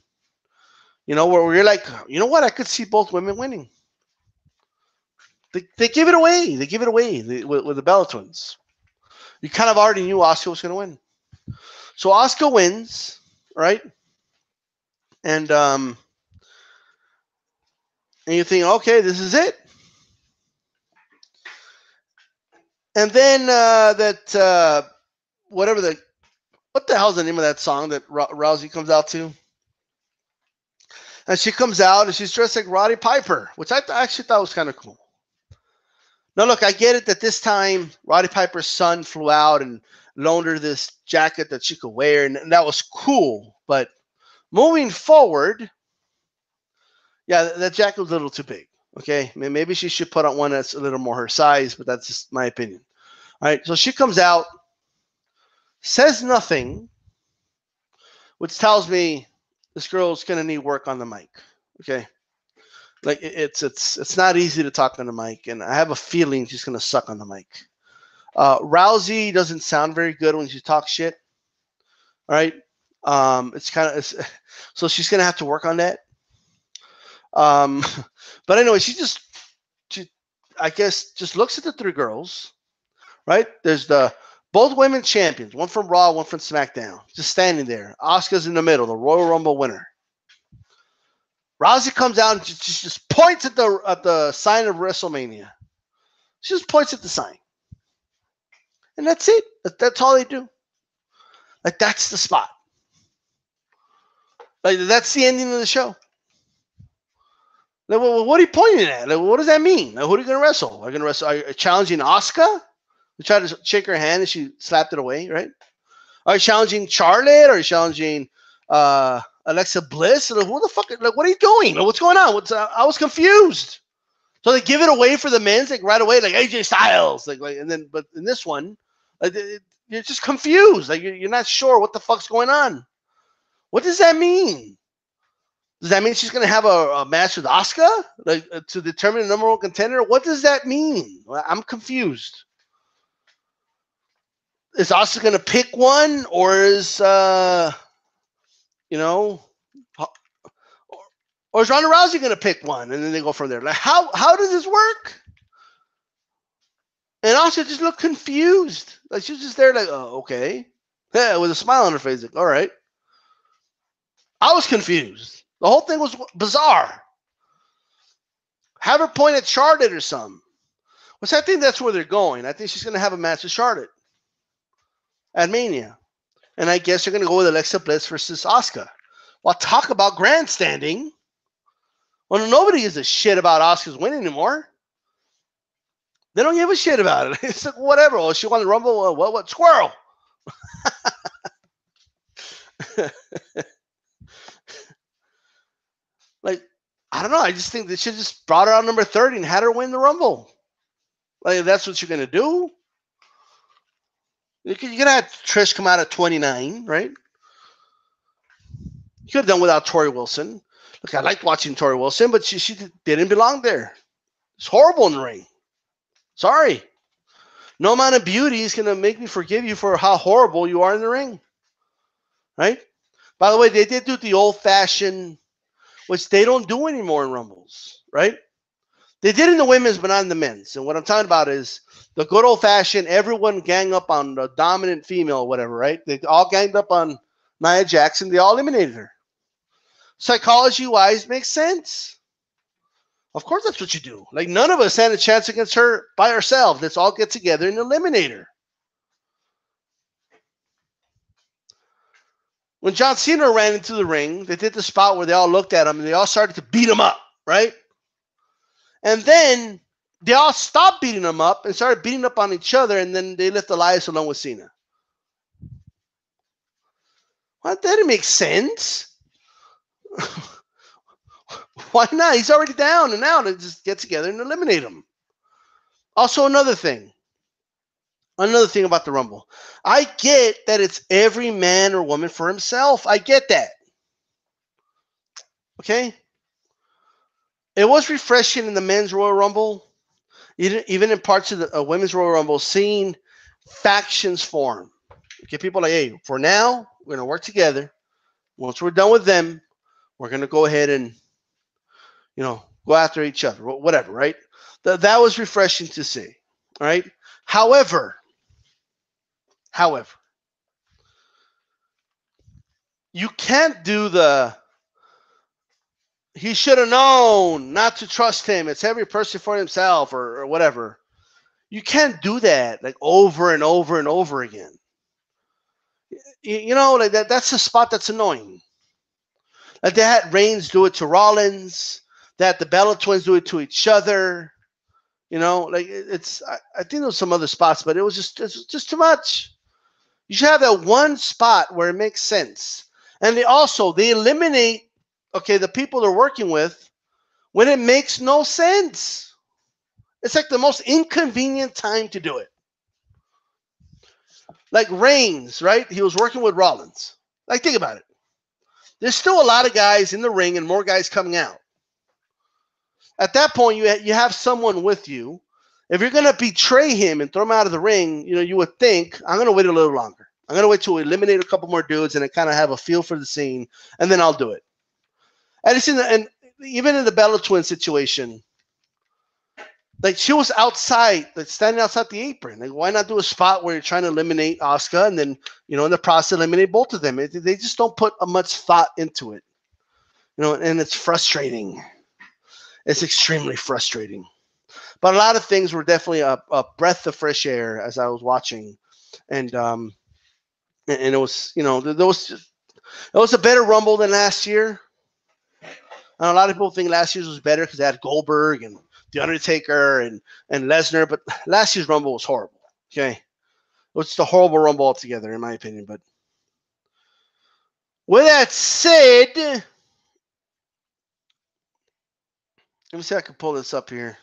where you're like, you know what? I could see both women winning. They give it away. They give it away with the Bella Twins. You kind of already knew Asuka was going to win. So Asuka wins, right? And you think, okay, this is it. And then what the hell's the name of that song that Rousey comes out to? And she comes out and she's dressed like Roddy Piper, which I actually thought was kind of cool. Now, look, I get it that this time Roddy Piper's son flew out and loaned her this jacket that she could wear, and that was cool. But moving forward, yeah, that jacket was a little too big. Okay, maybe she should put on one that's a little more her size, but that's just my opinion. All right, so she comes out, says nothing, which tells me this girl's gonna need work on the mic. Okay. Like it's not easy to talk on the mic, and I have a feeling she's gonna suck on the mic. Rousey doesn't sound very good when she talks shit. All right, it's kind of so she's gonna have to work on that. But anyway, she I guess just looks at the 3 girls. Right, there's both women champions, one from Raw, one from SmackDown, just standing there. Asuka's in the middle, the Royal Rumble winner. Rousey comes out and just points at the sign of WrestleMania. She just points at the sign. And that's it. That's all they do. Like, that's the spot. Like, that's the ending of the show. Like, well, what are you pointing at? Like, what does that mean? Like, who are you going to wrestle? Are you going to wrestle? Are you challenging Asuka? You tried to shake her hand and she slapped it away, right? Are you challenging Charlotte? Are you challenging Alexa Bliss? Like, who the fuck? Like, what are you doing? Like, what's going on? I was confused. So they give it away for the men's, like right away, like AJ Styles, like, and then, but in this one, like, you're just confused. Like, you're not sure what the fuck's going on. What does that mean? Does that mean she's gonna have a match with Asuka, like to determine the number 1 contender? What does that mean? I'm confused. Is Asuka gonna pick one, or is or is Ronda Rousey going to pick one and then they go from there? Like, how does this work? And Asuka just looked confused. Like she was just there, like, oh, okay. Yeah, with a smile on her face, like, all right. I was confused. The whole thing was bizarre. Have her point at Charlotte or something. Which I think that's where they're going. I think she's going to have a match with Charlotte at Mania. And I guess they're going to go with Alexa Bliss versus Asuka. Well, talk about grandstanding. Well, nobody gives a shit about Asuka's win anymore. They don't give a shit about it. It's like, whatever. Well, she won the Rumble. What? Squirrel. Like, I don't know. I just think they should just brought her out number 30 and had her win the Rumble. Like, that's what you're going to do. You're going to have Trish come out at 29, right? You could have done without Tori Wilson. Look, I liked watching Tori Wilson, but she didn't belong there. It's horrible in the ring. Sorry. No amount of beauty is going to make me forgive you for how horrible you are in the ring. Right? By the way, they did do the old-fashioned, which they don't do anymore in Rumbles. Right? They did in the women's, but not in the men's. And what I'm talking about is the good old-fashioned, everyone gang up on the dominant female or whatever, right? They all ganged up on Nia Jackson. They all eliminated her. Psychology-wise, makes sense. Of course that's what you do. Like, none of us had a chance against her by ourselves. Let's all get together and eliminate her. When John Cena ran into the ring, they did the spot where they all looked at him and they all started to beat him up, right? And then they all stopped beating him up and started beating up on each other, and then they left Elias alone with Cena. Well, that didn't make sense. Why not? He's already down and out, and just get together and eliminate him. Also, another thing about the Rumble. I get that it's every man or woman for himself. I get that. Okay? It was refreshing in the men's Royal Rumble, even in parts of the women's Royal Rumble, seeing factions form. Okay, people are like, hey, for now, we're going to work together. Once we're done with them, we're going to go ahead and, go after each other, whatever, right? That was refreshing to see, all right? However, you can't do he should have known not to trust him. It's every person for himself or whatever. You can't do that like over and over and over again. Like that's a spot that's annoying. Like they had Reigns do it to Rollins. They had the Bella Twins do it to each other. Like I think there was some other spots, but it was just too much. You should have that one spot where it makes sense. And they eliminate, the people they're working with when it makes no sense. It's like the most inconvenient time to do it. Like Reigns, right? He was working with Rollins. Like, think about it. There's still a lot of guys in the ring and more guys coming out. At that point, you have someone with you. If you're going to betray him and throw him out of the ring, you would think, I'm going to wait a little longer. I'm going to wait till we eliminate a couple more dudes and I kind of have a feel for the scene, and then I'll do it. And even in the Bella Twin situation, like she was outside, like standing outside the apron. Like, why not do a spot where you're trying to eliminate Asuka and then, in the process, eliminate both of them? They just don't put much thought into it, and it's frustrating. It's extremely frustrating. But a lot of things were definitely a breath of fresh air as I was watching, and it was, it was a better Rumble than last year. And a lot of people think last year's was better because they had Goldberg and The Undertaker and Lesnar, but last year's Rumble was horrible. Okay, it was just a horrible Rumble altogether, in my opinion. But with that said, let me see if I can pull this up here.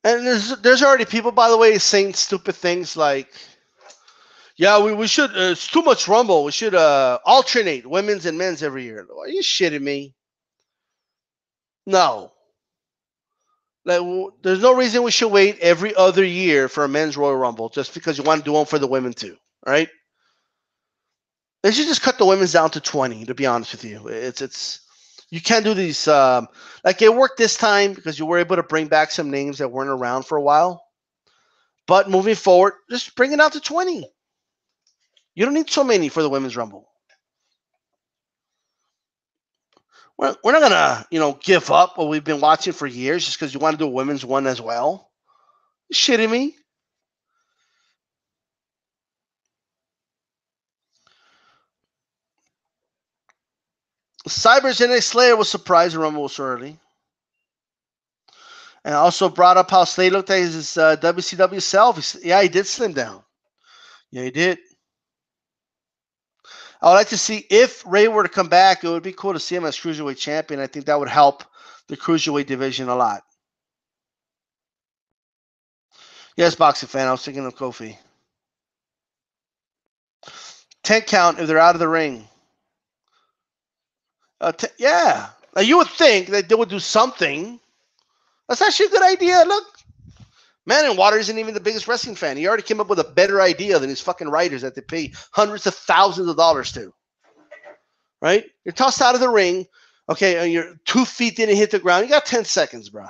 And there's already people, by the way, saying stupid things like, yeah, we should, it's too much Rumble. We should alternate women's and men's every year. Are you shitting me? No. Like, there's no reason we should wait every other year for a men's Royal Rumble just because you want to do one for the women too, right? They should just cut the women's down to 20, to be honest with you. It's You can't do these. Like it worked this time because you were able to bring back some names that weren't around for a while. But moving forward, just bring it out to 20. You don't need so many for the women's rumble. We're not gonna, give up what we've been watching for years just because you want to do a women's one as well. You shitting me? Cyber's NA Slayer was surprised the rumble was so early. And also brought up how Slade looked at his WCW self. He did slim down. Yeah, he did. I would like to see if Ray were to come back, it would be cool to see him as Cruiserweight champion. I think that would help the Cruiserweight division a lot. Yes, boxing fan. I was thinking of Kofi. 10 count if they're out of the ring. Yeah. Now, you would think that they would do something. That's actually a good idea. Look, Man in Water isn't even the biggest wrestling fan. He already came up with a better idea than his fucking writers that they pay hundreds of thousands of dollars to. Right? You're tossed out of the ring. Okay, and your 2 feet didn't hit the ground. You got 10 seconds, bro.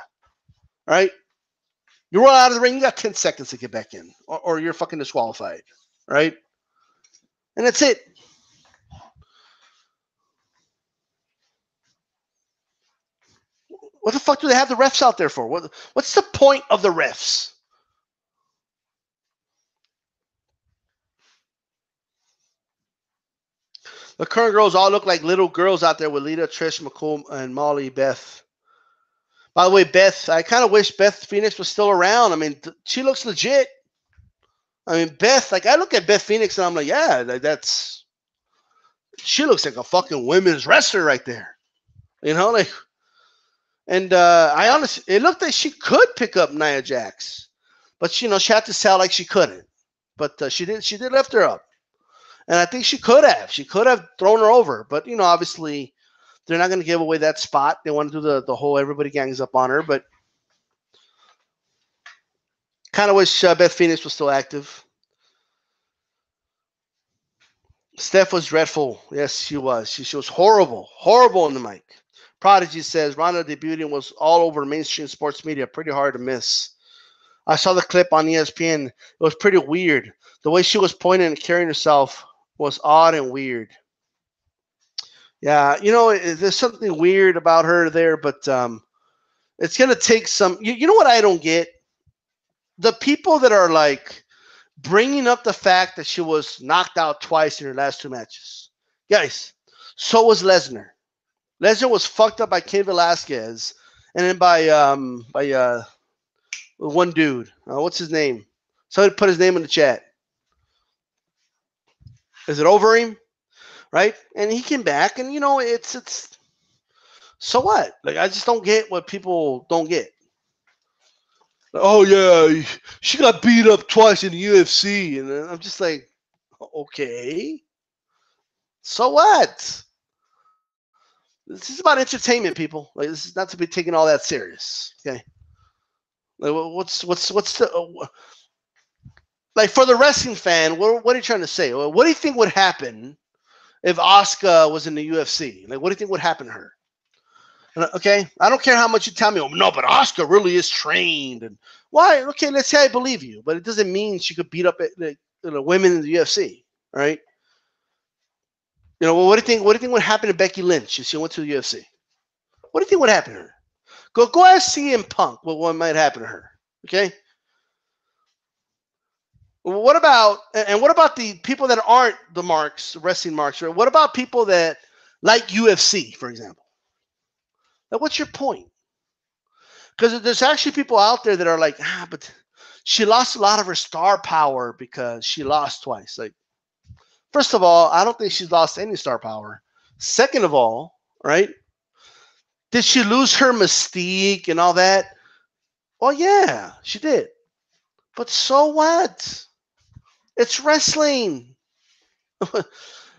Right? You roll out of the ring, you got 10 seconds to get back in. Or you're fucking disqualified. Right? And that's it. What the fuck do they have the refs out there for? What's the point of the refs? The current girls all look like little girls out there with Lita, Trish, McCool, and Molly, Beth. By the way, Beth, I kind of wish Beth Phoenix was still around. I mean, she looks legit. I mean, Beth, like I look at Beth Phoenix and I'm like, yeah, she looks like a fucking women's wrestler right there. You know, like, and I honestly, it looked like she could pick up Nia Jax, but she had to sell like she couldn't. But she did lift her up, and I think she could have thrown her over. But obviously, they're not going to give away that spot. They want to do the whole everybody gangs up on her, but kind of wish Beth Phoenix was still active. Steph was dreadful. Yes, she was. She was horrible on the mic. Prodigy says Ronda debuting was all over mainstream sports media. Pretty hard to miss. I saw the clip on ESPN. It was pretty weird. The way she was pointing and carrying herself was odd and weird. Yeah, there's something weird about her there, but it's going to take some. You know what I don't get? The people that are like bringing up the fact that she was knocked out twice in her last 2 matches. Guys, so was Lesnar. Lesnar was fucked up by Cain Velasquez, and then by one dude. What's his name? Somebody put his name in the chat. Is it Overeem? Right? And he came back, and it's so what? Like I just don't get what people don't get. Like, oh yeah, she got beat up twice in the UFC, and I'm just like, okay, so what? This is about entertainment, people. Like this is not to be taken all that serious. Okay. Like what's the like for the wrestling fan? What are you trying to say? What do you think would happen if Asuka was in the UFC? Like what do you think would happen to her? Okay, I don't care how much you tell me. Oh no, but Asuka really is trained. And why? Okay, let's say I believe you, but it doesn't mean she could beat up women in the UFC, right? What do you think? What do you think would happen to Becky Lynch if she went to the UFC? What do you think would happen to her? Go ask CM Punk what might happen to her. Okay. What about the people that aren't the marks, wrestling marks? Or what about people that like UFC, for example? Like, what's your point? Because there's actually people out there that are like, but she lost a lot of her star power because she lost twice. Like, first of all, I don't think she's lost any star power. Second of all, right? Did she lose her mystique and all that? Well, yeah, she did. But so what? It's wrestling.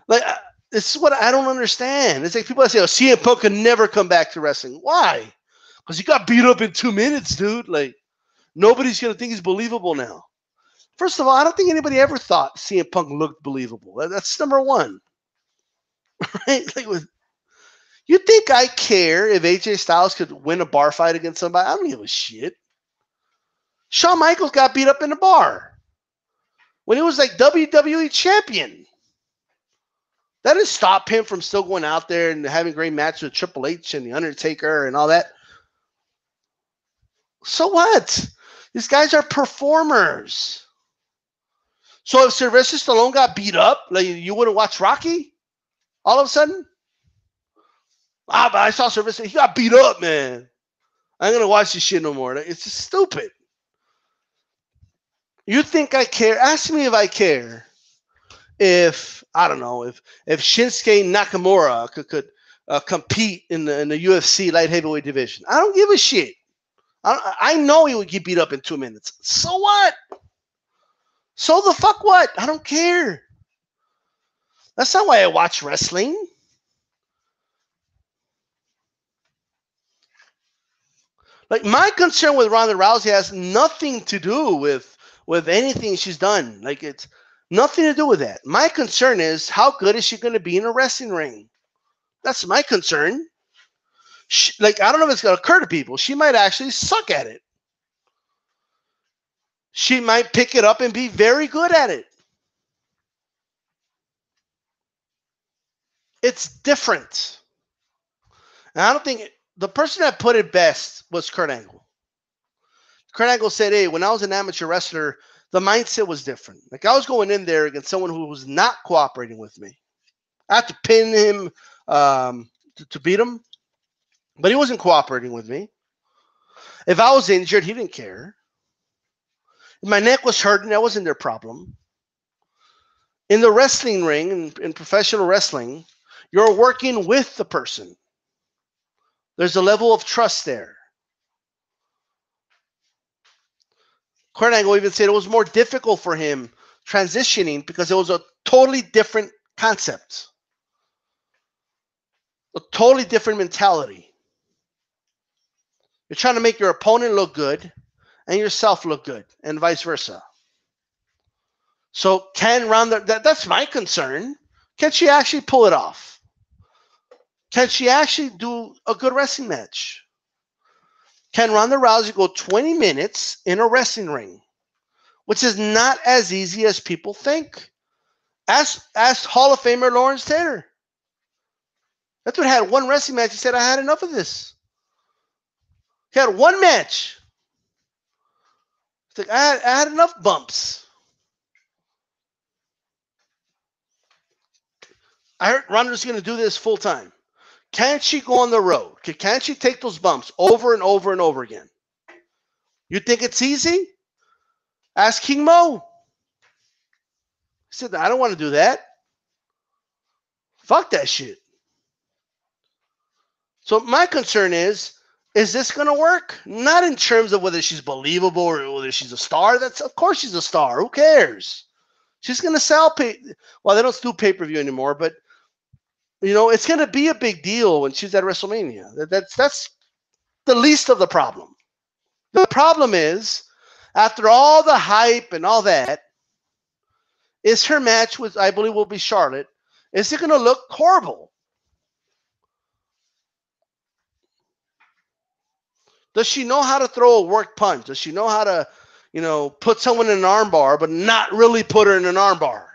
Like, this is what I don't understand. It's like people that say, CM Punk can never come back to wrestling. Why? Because he got beat up in 2 minutes, dude. Like, nobody's going to think he's believable now. First of all, I don't think anybody ever thought CM Punk looked believable. That's number one. Right? Like, You think I care if AJ Styles could win a bar fight against somebody? I don't give a shit. Shawn Michaels got beat up in a bar when he was like WWE champion. That didn't stop him from still going out there and having great matches with Triple H and The Undertaker and all that. So what? These guys are performers. So if Sylvester Stallone got beat up, like you wouldn't watch Rocky all of a sudden? But I saw Sylvester. He got beat up, man. I ain't going to watch this shit no more. It's just stupid. You think I care? Ask me if I care. If I don't know if Shinsuke Nakamura could compete in the UFC light heavyweight division, I don't give a shit. I know he would get beat up in 2 minutes. So what? So the fuck what? I don't care. That's not why I watch wrestling. Like my concern with Ronda Rousey has nothing to do with anything she's done. Like it's nothing to do with that. My concern is how good is she going to be in a wrestling ring? That's my concern. Like, I don't know if it's going to occur to people. She might actually suck at it. She might pick it up and be very good at it. It's different. And I don't think the person that put it best was Kurt Angle. Kurt Angle said, hey, when I was an amateur wrestler, the mindset was different. Like I was going in there against someone who was not cooperating with me. I had to pin him to beat him, but he wasn't cooperating with me. If I was injured, he didn't care. If my neck was hurting, that wasn't their problem. In the wrestling ring, in professional wrestling, you're working with the person. There's a level of trust there. Kurt Angle even said it was more difficult for him transitioning because it was a totally different concept. A totally different mentality. You're trying to make your opponent look good and yourself look good and vice versa. So can Ronda, that's my concern. Can she actually pull it off? Can she actually do a good wrestling match? Can Ronda Rousey go 20 minutes in a wrestling ring? Which is not as easy as people think. Ask Hall of Famer Lawrence Taylor. That dude had one wrestling match. He said, I had enough of this. He had one match. He's like, I had enough bumps. I heard Ronda's going to do this full time. Can't she go on the road? Can't she take those bumps over and over and over again? You think it's easy? Ask King Mo. He said, I don't want to do that. Fuck that shit. So my concern is this going to work? Not in terms of whether she's believable or whether she's a star. Of course she's a star. Who cares? She's going to sell well, they don't do pay-per-view anymore, but it's going to be a big deal when she's at WrestleMania. That's the least of the problem. The problem is, after all the hype and all that, is her match with, I believe, will be Charlotte. Is it going to look horrible? Does she know how to throw a work punch? Does she know how to, put someone in an armbar, but not really put her in an armbar?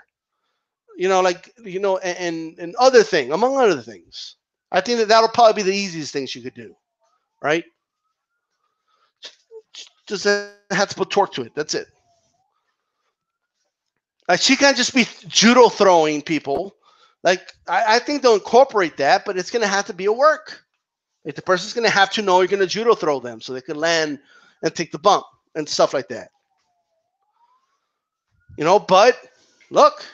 And other thing, among other things. I think that'll probably be the easiest thing she could do, right? Just have to put torque to it. That's it. Like she can't just be judo throwing people. Like I think they'll incorporate that, but it's going to have to be a work. Like the person's going to have to know you're going to judo throw them so they can land and take the bump and stuff like that. But look,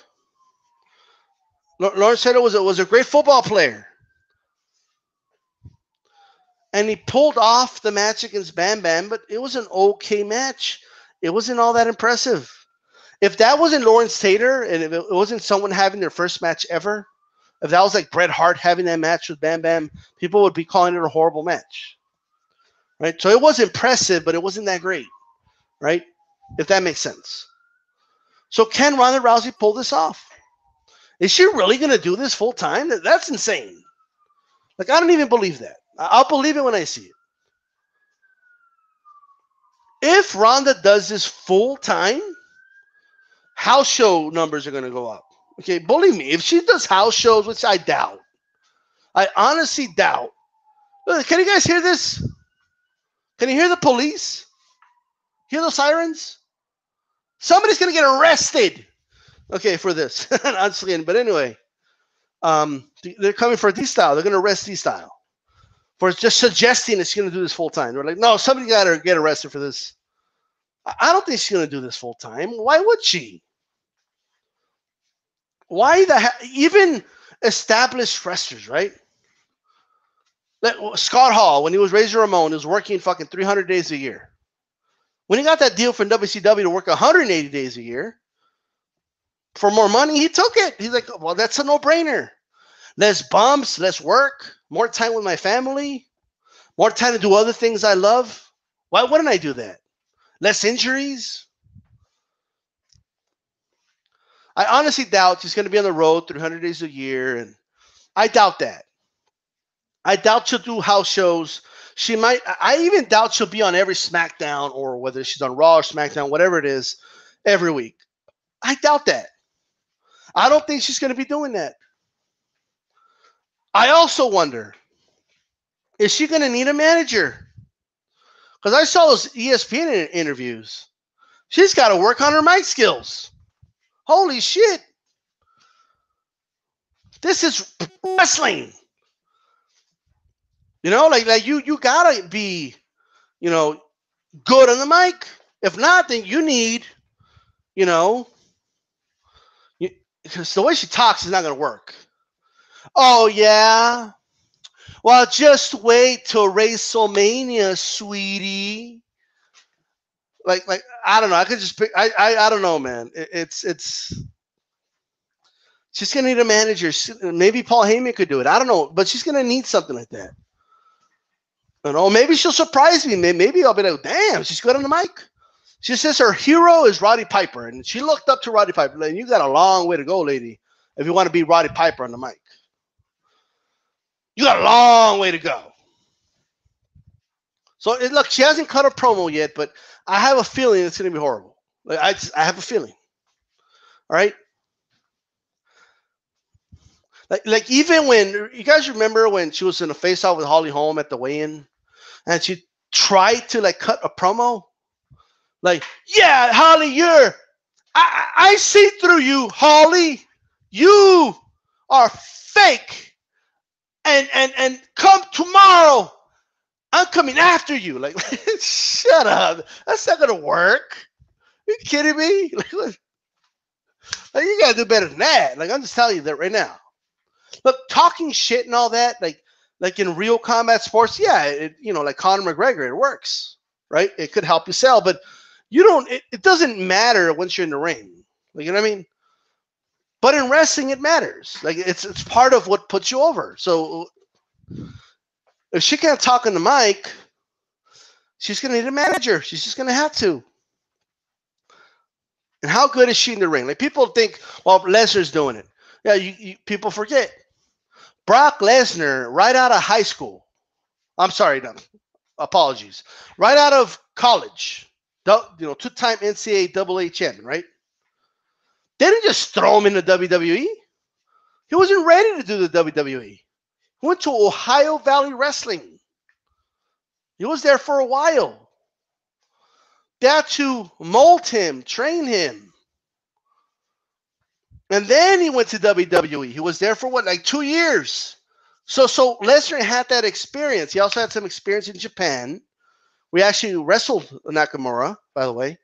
Lawrence Taylor was a great football player. And he pulled off the match against Bam Bam, but it was an okay match. It wasn't all that impressive. If that wasn't Lawrence Taylor and if it wasn't someone having their first match ever, if that was like Bret Hart having that match with Bam Bam, people would be calling it a horrible match. Right? So it was impressive, but it wasn't that great. Right? If that makes sense. So can Ronda Rousey pull this off? Is she really going to do this full time? That's insane. Like, I don't even believe that. I'll believe it when I see it. If Ronda does this full time, house show numbers are going to go up. Okay, believe me, if she does house shows, which I doubt, I honestly doubt. Look, can you guys hear this? Can you hear the police? Hear those sirens? Somebody's going to get arrested. Okay, for this. Honestly, but anyway, they're coming for DStyle. They're going to arrest DStyle for just suggesting that she's going to do this full time. They're like, no, somebody got to get arrested for this. I don't think she's going to do this full time. Why would she? Why even established wrestlers, right? Like Scott Hall, when he was Razor Ramon, he was working fucking 300 days a year. When he got that deal from WCW to work 180 days a year for more money, he took it. He's like, well, that's a no-brainer. Less bumps, less work, more time with my family, more time to do other things I love. Why wouldn't I do that? Less injuries. I honestly doubt she's going to be on the road 300 days a year, and I doubt that. I doubt she'll do house shows. She might. I even doubt she'll be on every SmackDown, or whether she's on Raw or SmackDown, whatever it is, every week. I doubt that. I don't think she's going to be doing that. I also wonder, is she going to need a manager? Because I saw those ESPN interviews. She's got to work on her mic skills. Holy shit. This is wrestling. You know, like you got to be, you know, good on the mic. If not, then you need, you know, because the way she talks is not going to work. Oh, yeah. Well, just wait till WrestleMania, sweetie. Like I don't know. I could just pick. I don't know, man. It's she's gonna need a manager. Maybe Paul Heyman could do it. I don't know, but she's gonna need something like that. You know, maybe she'll surprise me. Maybe I'll be like, damn, she's good on the mic. She says her hero is Roddy Piper, and she looked up to Roddy Piper. Like, you got a long way to go, lady, if you want to be Roddy Piper on the mic. You got a long way to go. So look, she hasn't cut a promo yet, but I have a feeling it's going to be horrible. Like, I have a feeling. All right. Like even when you guys remember when she was in a face-off with Holly Holm at the weigh-in, and she tried to like cut a promo, like, yeah, Holly, I see through you, Holly. You are fake, and come tomorrow. I'm coming after you. Like, shut up. That's not gonna work. Are you kidding me? Like, you gotta do better than that. Like, I'm just telling you that right now. Look, talking shit and all that, like in real combat sports, yeah, like Conor McGregor, it works, right? It could help you sell, but you don't. It doesn't matter once you're in the ring. Like, you know what I mean? But in wrestling, it matters. Like, it's part of what puts you over. So if she can't talk on the mic, she's going to need a manager. She's just going to have to. And how good is she in the ring? Like, people think, well, Lesnar's doing it. Yeah, people forget. Brock Lesnar, right out of high school. I'm sorry, no, apologies. Right out of college, two-time NCAA champion, right? They didn't just throw him in the WWE. He wasn't ready to do the WWE. He went to Ohio Valley Wrestling. He was there for a while. They had to mold him, train him. And then he went to WWE. He was there for like 2 years. So Lesnar had that experience. He also had some experience in Japan. We actually wrestled Nakamura, by the way.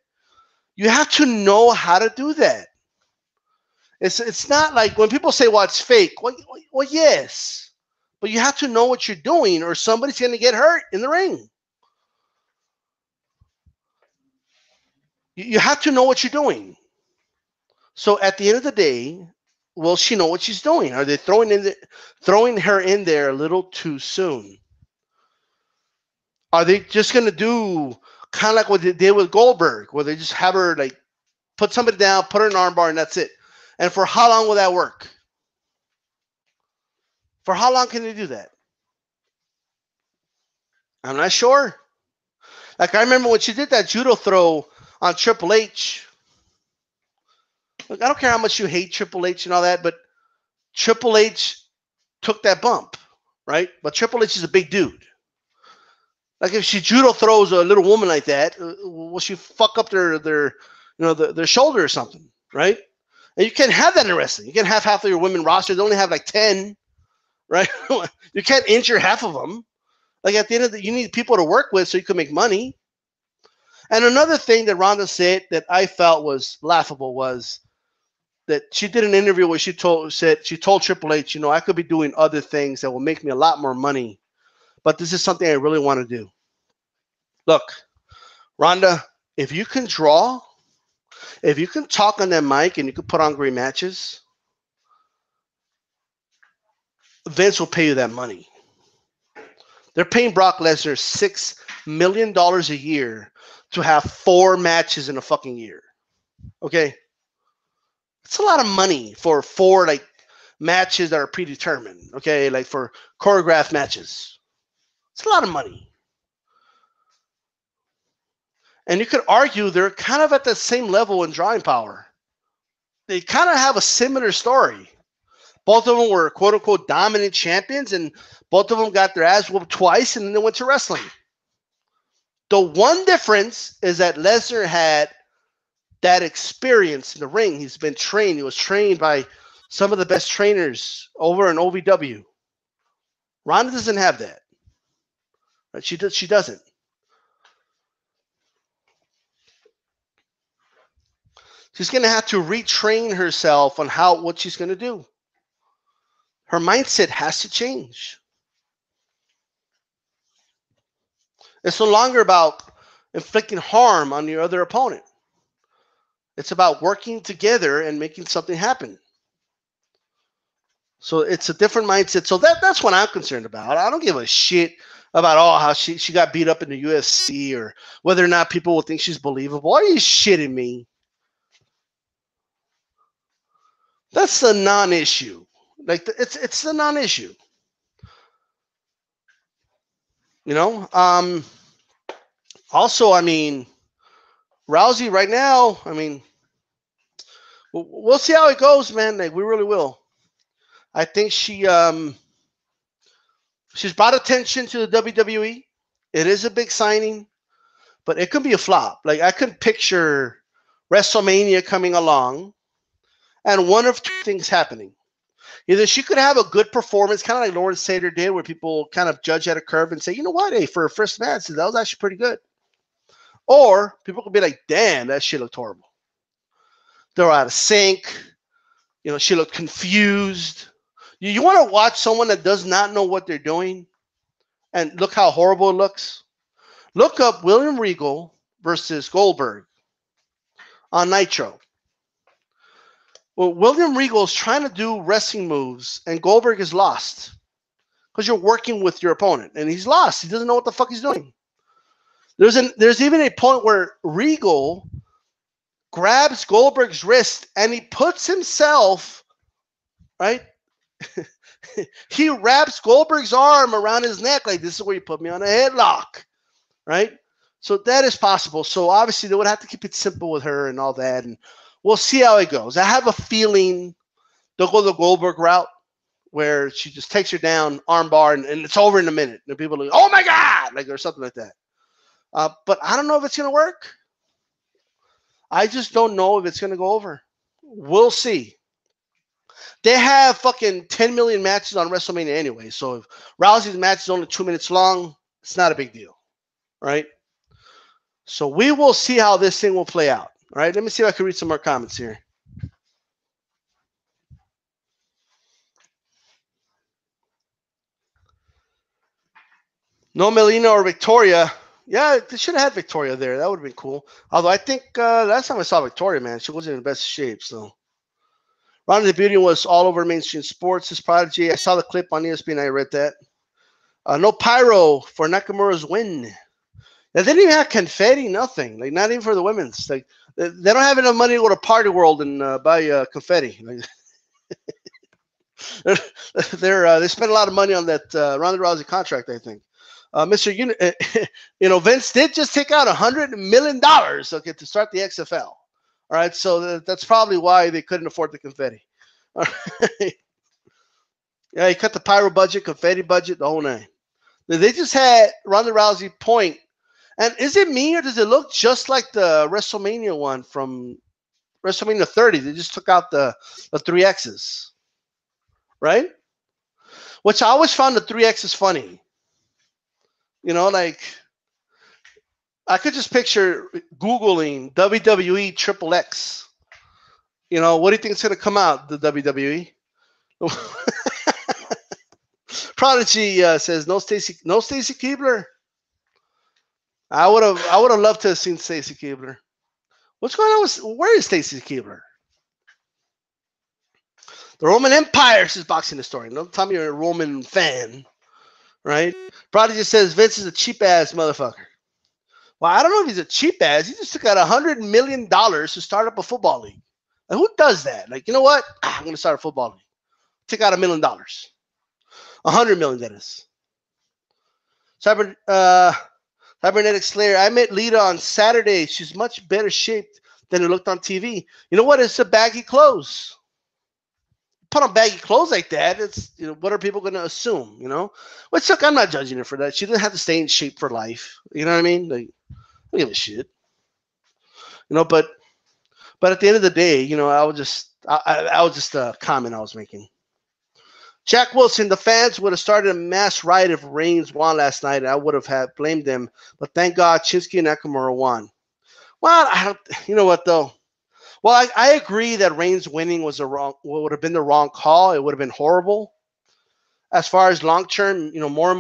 You have to know how to do that. It's not like when people say, well, it's fake. Well, yes. But you have to know what you're doing, or somebody's going to get hurt in the ring. You have to know what you're doing. So at the end of the day, will she know what she's doing? Are they throwing her in there a little too soon? Are they just going to do kind of like what they did with Goldberg, where they just have her like put somebody down, put her in an armbar, and that's it? And for how long will that work? For how long can they do that? I'm not sure. Like, I remember when she did that judo throw on Triple H. Look, I don't care how much you hate Triple H and all that, but Triple H took that bump, right? But Triple H is a big dude. Like, if she judo throws a little woman like that, will she fuck up their shoulder or something, right? And you can't have that in wrestling. You can't have half of your women roster. They only have like 10, right? You can't injure half of them. Like, at the end of the, you need people to work with so you can make money. And another thing that Ronda said that I felt was laughable was that she did an interview where she told Triple H, I could be doing other things that will make me a lot more money, but this is something I really want to do. Look, Ronda, if you can draw, if you can talk on that mic and you can put on great matches, Vince will pay you that money. They're paying Brock Lesnar $6 million a year to have 4 matches in a fucking year. Okay? It's a lot of money for 4 like matches that are predetermined. Okay? Like for choreographed matches. It's a lot of money. And you could argue they're kind of at the same level in drawing power. They kind of have a similar story. Both of them were quote-unquote dominant champions, and both of them got their ass whooped twice, and then they went to wrestling. The one difference is that Lesnar had that experience in the ring. He's been trained. He was trained by some of the best trainers over in OVW. Ronda doesn't have that. Right? She doesn't. She's going to have to retrain herself on what she's going to do. Her mindset has to change. It's no longer about inflicting harm on your other opponent. It's about working together and making something happen. So it's a different mindset. So that's what I'm concerned about. I don't give a shit about how she got beat up in the UFC or whether or not people will think she's believable. Are you shitting me? That's a non-issue. Like, it's a non-issue. Also, I mean, Rousey right now, I mean, we'll see how it goes, man. Like, we really will. I think she's brought attention to the WWE. It is a big signing, but it could be a flop. Like, I could picture WrestleMania coming along and one of 2 things happening. Either she could have a good performance, kind of like Lawrence Taylor did, where people kind of judge at a curve and say, you know what, hey, for a first match, that was actually pretty good. Or people could be like, damn, that shit looked horrible. They're out of sync. She looked confused. You want to watch someone that does not know what they're doing and look how horrible it looks? Look up William Regal versus Goldberg on Nitro. Well, William Regal is trying to do wrestling moves, and Goldberg is lost because you're working with your opponent, and he's lost. He doesn't know what the fuck he's doing. There's even a point where Regal grabs Goldberg's wrist, and he puts himself, right? He wraps Goldberg's arm around his neck like, this is where you put me on a headlock, right? So that is possible. So obviously they would have to keep it simple with her and all that, and we'll see how it goes. I have a feeling they'll go the Goldberg route where she just takes her down, armbar, and it's over in a minute. And people are like, oh my God, like, or something like that. But I don't know if it's going to work. I just don't know if it's going to go over. We'll see. They have fucking 10 million matches on WrestleMania anyway. So if Rousey's match is only 2 minutes long, it's not a big deal. Right? So we will see how this thing will play out. All right, let me see if I can read some more comments here. No Melina or Victoria. Yeah, they should have had Victoria there. That would have been cool. Although I think last time I saw Victoria, man, she wasn't in the best shape. So Ronda the Beauty was all over mainstream sports. His prodigy. I saw the clip on ESPN. I read that. No pyro for Nakamura's win. They didn't even have confetti, nothing. Like, not even for the women's. Like, they don't have enough money to go to Party World and buy confetti. Like, they spent a lot of money on that Ronda Rousey contract, I think. Mr. Vince did just take out $100 million, okay, to start the XFL. All right, so that's probably why they couldn't afford the confetti. All right. Yeah, he cut the pyro budget, confetti budget, the whole nine. They just had Ronda Rousey point. And is it me or does it look just like the WrestleMania one from WrestleMania 30? They just took out the 3Xs, right? Which I always found the 3Xs funny. Like I could just picture Googling WWE Triple X. What do you think is going to come out, the WWE? Prodigy says no Stacy Keibler. I would have loved to have seen Stacy Keibler. What's going on where is Stacy Keibler? The Roman Empire, says Boxing Historian. Don't tell me you're a Roman fan, right? Prodigy says Vince is a cheap ass motherfucker. Well, I don't know if he's a cheap ass. He just took out $100 million to start up a football league. Like, who does that? Like, you know what? I'm going to start a football league. Take out $1 million. $100 million, that is. Cybernetic Slayer. I met Lita on Saturday. She's much better shaped than it looked on TV. You know what? It's a baggy clothes. Put on baggy clothes like that, it's what are people going to assume? Which look, I'm not judging her for that. She doesn't have to stay in shape for life. You know what I mean? Like, I don't give a shit. But at the end of the day, I was just a comment I was making. Jack Wilson, the fans would have started a mass riot if Reigns won last night. I would have blamed them, but thank God Shinsuke and Nakamura won. Well, you know what though? Well, I agree that Reigns winning would have been the wrong call. It would have been horrible. As far as long term, more and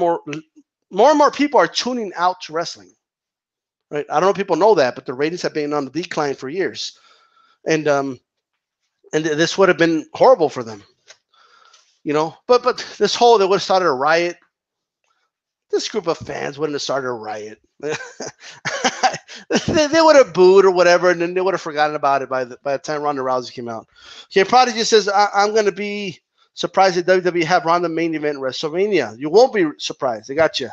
more people are tuning out to wrestling. Right? I don't know if people know that, but the ratings have been on the decline for years, and this would have been horrible for them. But this whole they would have started a riot. This group of fans wouldn't have started a riot. They would have booed or whatever, and then they would have forgotten about it by the time Ronda Rousey came out. Okay, Prodigy says, I'm going to be surprised that WWE have Ronda main event WrestleMania. You won't be surprised. They got you.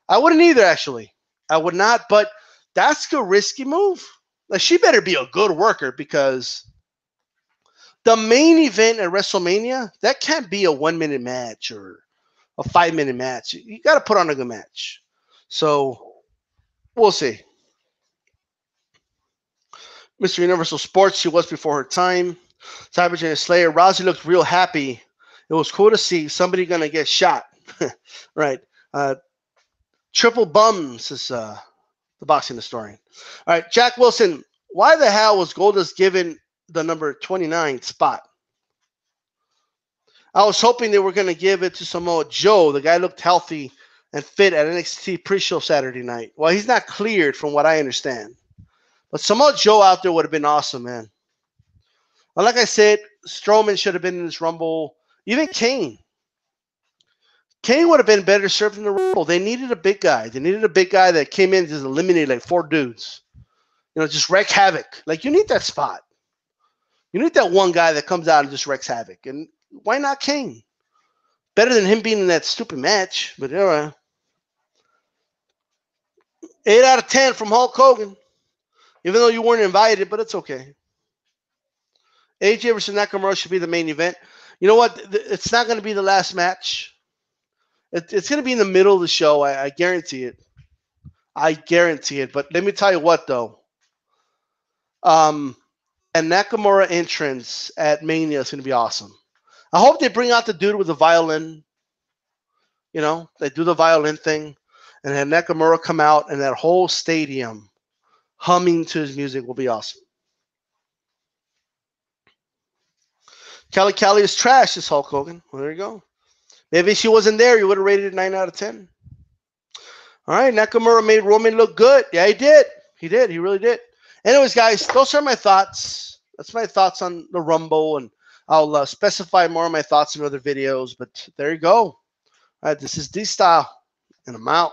I wouldn't either, actually. I would not, but that's a risky move. Like, she better be a good worker because the main event at WrestleMania, that can't be a 1-minute match or a 5-minute match. You got to put on a good match. So we'll see. Mr. Universal Sports, she was before her time. Cybergen Slayer, Rousey looked real happy. It was cool to see somebody going to get shot. Right. Triple bums is the boxing historian. All right, Jack Wilson, why the hell was Goldust given the number 29 spot? I was hoping they were going to give it to Samoa Joe. The guy looked healthy and fit at NXT pre-show Saturday night. Well, he's not cleared from what I understand. But Samoa Joe out there would have been awesome, man. Well, like I said, Strowman should have been in this Rumble. Even Kane. Kane would have been better served in the Rumble. They needed a big guy. They needed a big guy that came in and just eliminated like 4 dudes. Just wreak havoc. Like, you need that spot. You need that one guy that comes out and just wreaks havoc. And why not Kane? Better than him being in that stupid match. But all right. 8 out of 10 from Hulk Hogan. Even though you weren't invited, but it's okay. AJ versus Nakamura should be the main event. You know what? It's not going to be the last match. It's going to be in the middle of the show. I guarantee it. I guarantee it. But let me tell you what, though. And Nakamura entrance at Mania is going to be awesome. I hope they bring out the dude with the violin. They do the violin thing. And have Nakamura come out and that whole stadium humming to his music will be awesome. Kelly is trash, this Hulk Hogan. Well, there you go. Maybe if she wasn't there, you would have rated it 9 out of 10. All right, Nakamura made Roman look good. Yeah, he did. He did. He really did. Anyways, guys, those are my thoughts. That's my thoughts on the Rumble, and I'll specify more of my thoughts in other videos. But there you go. All right, this is DStyle, and I'm out.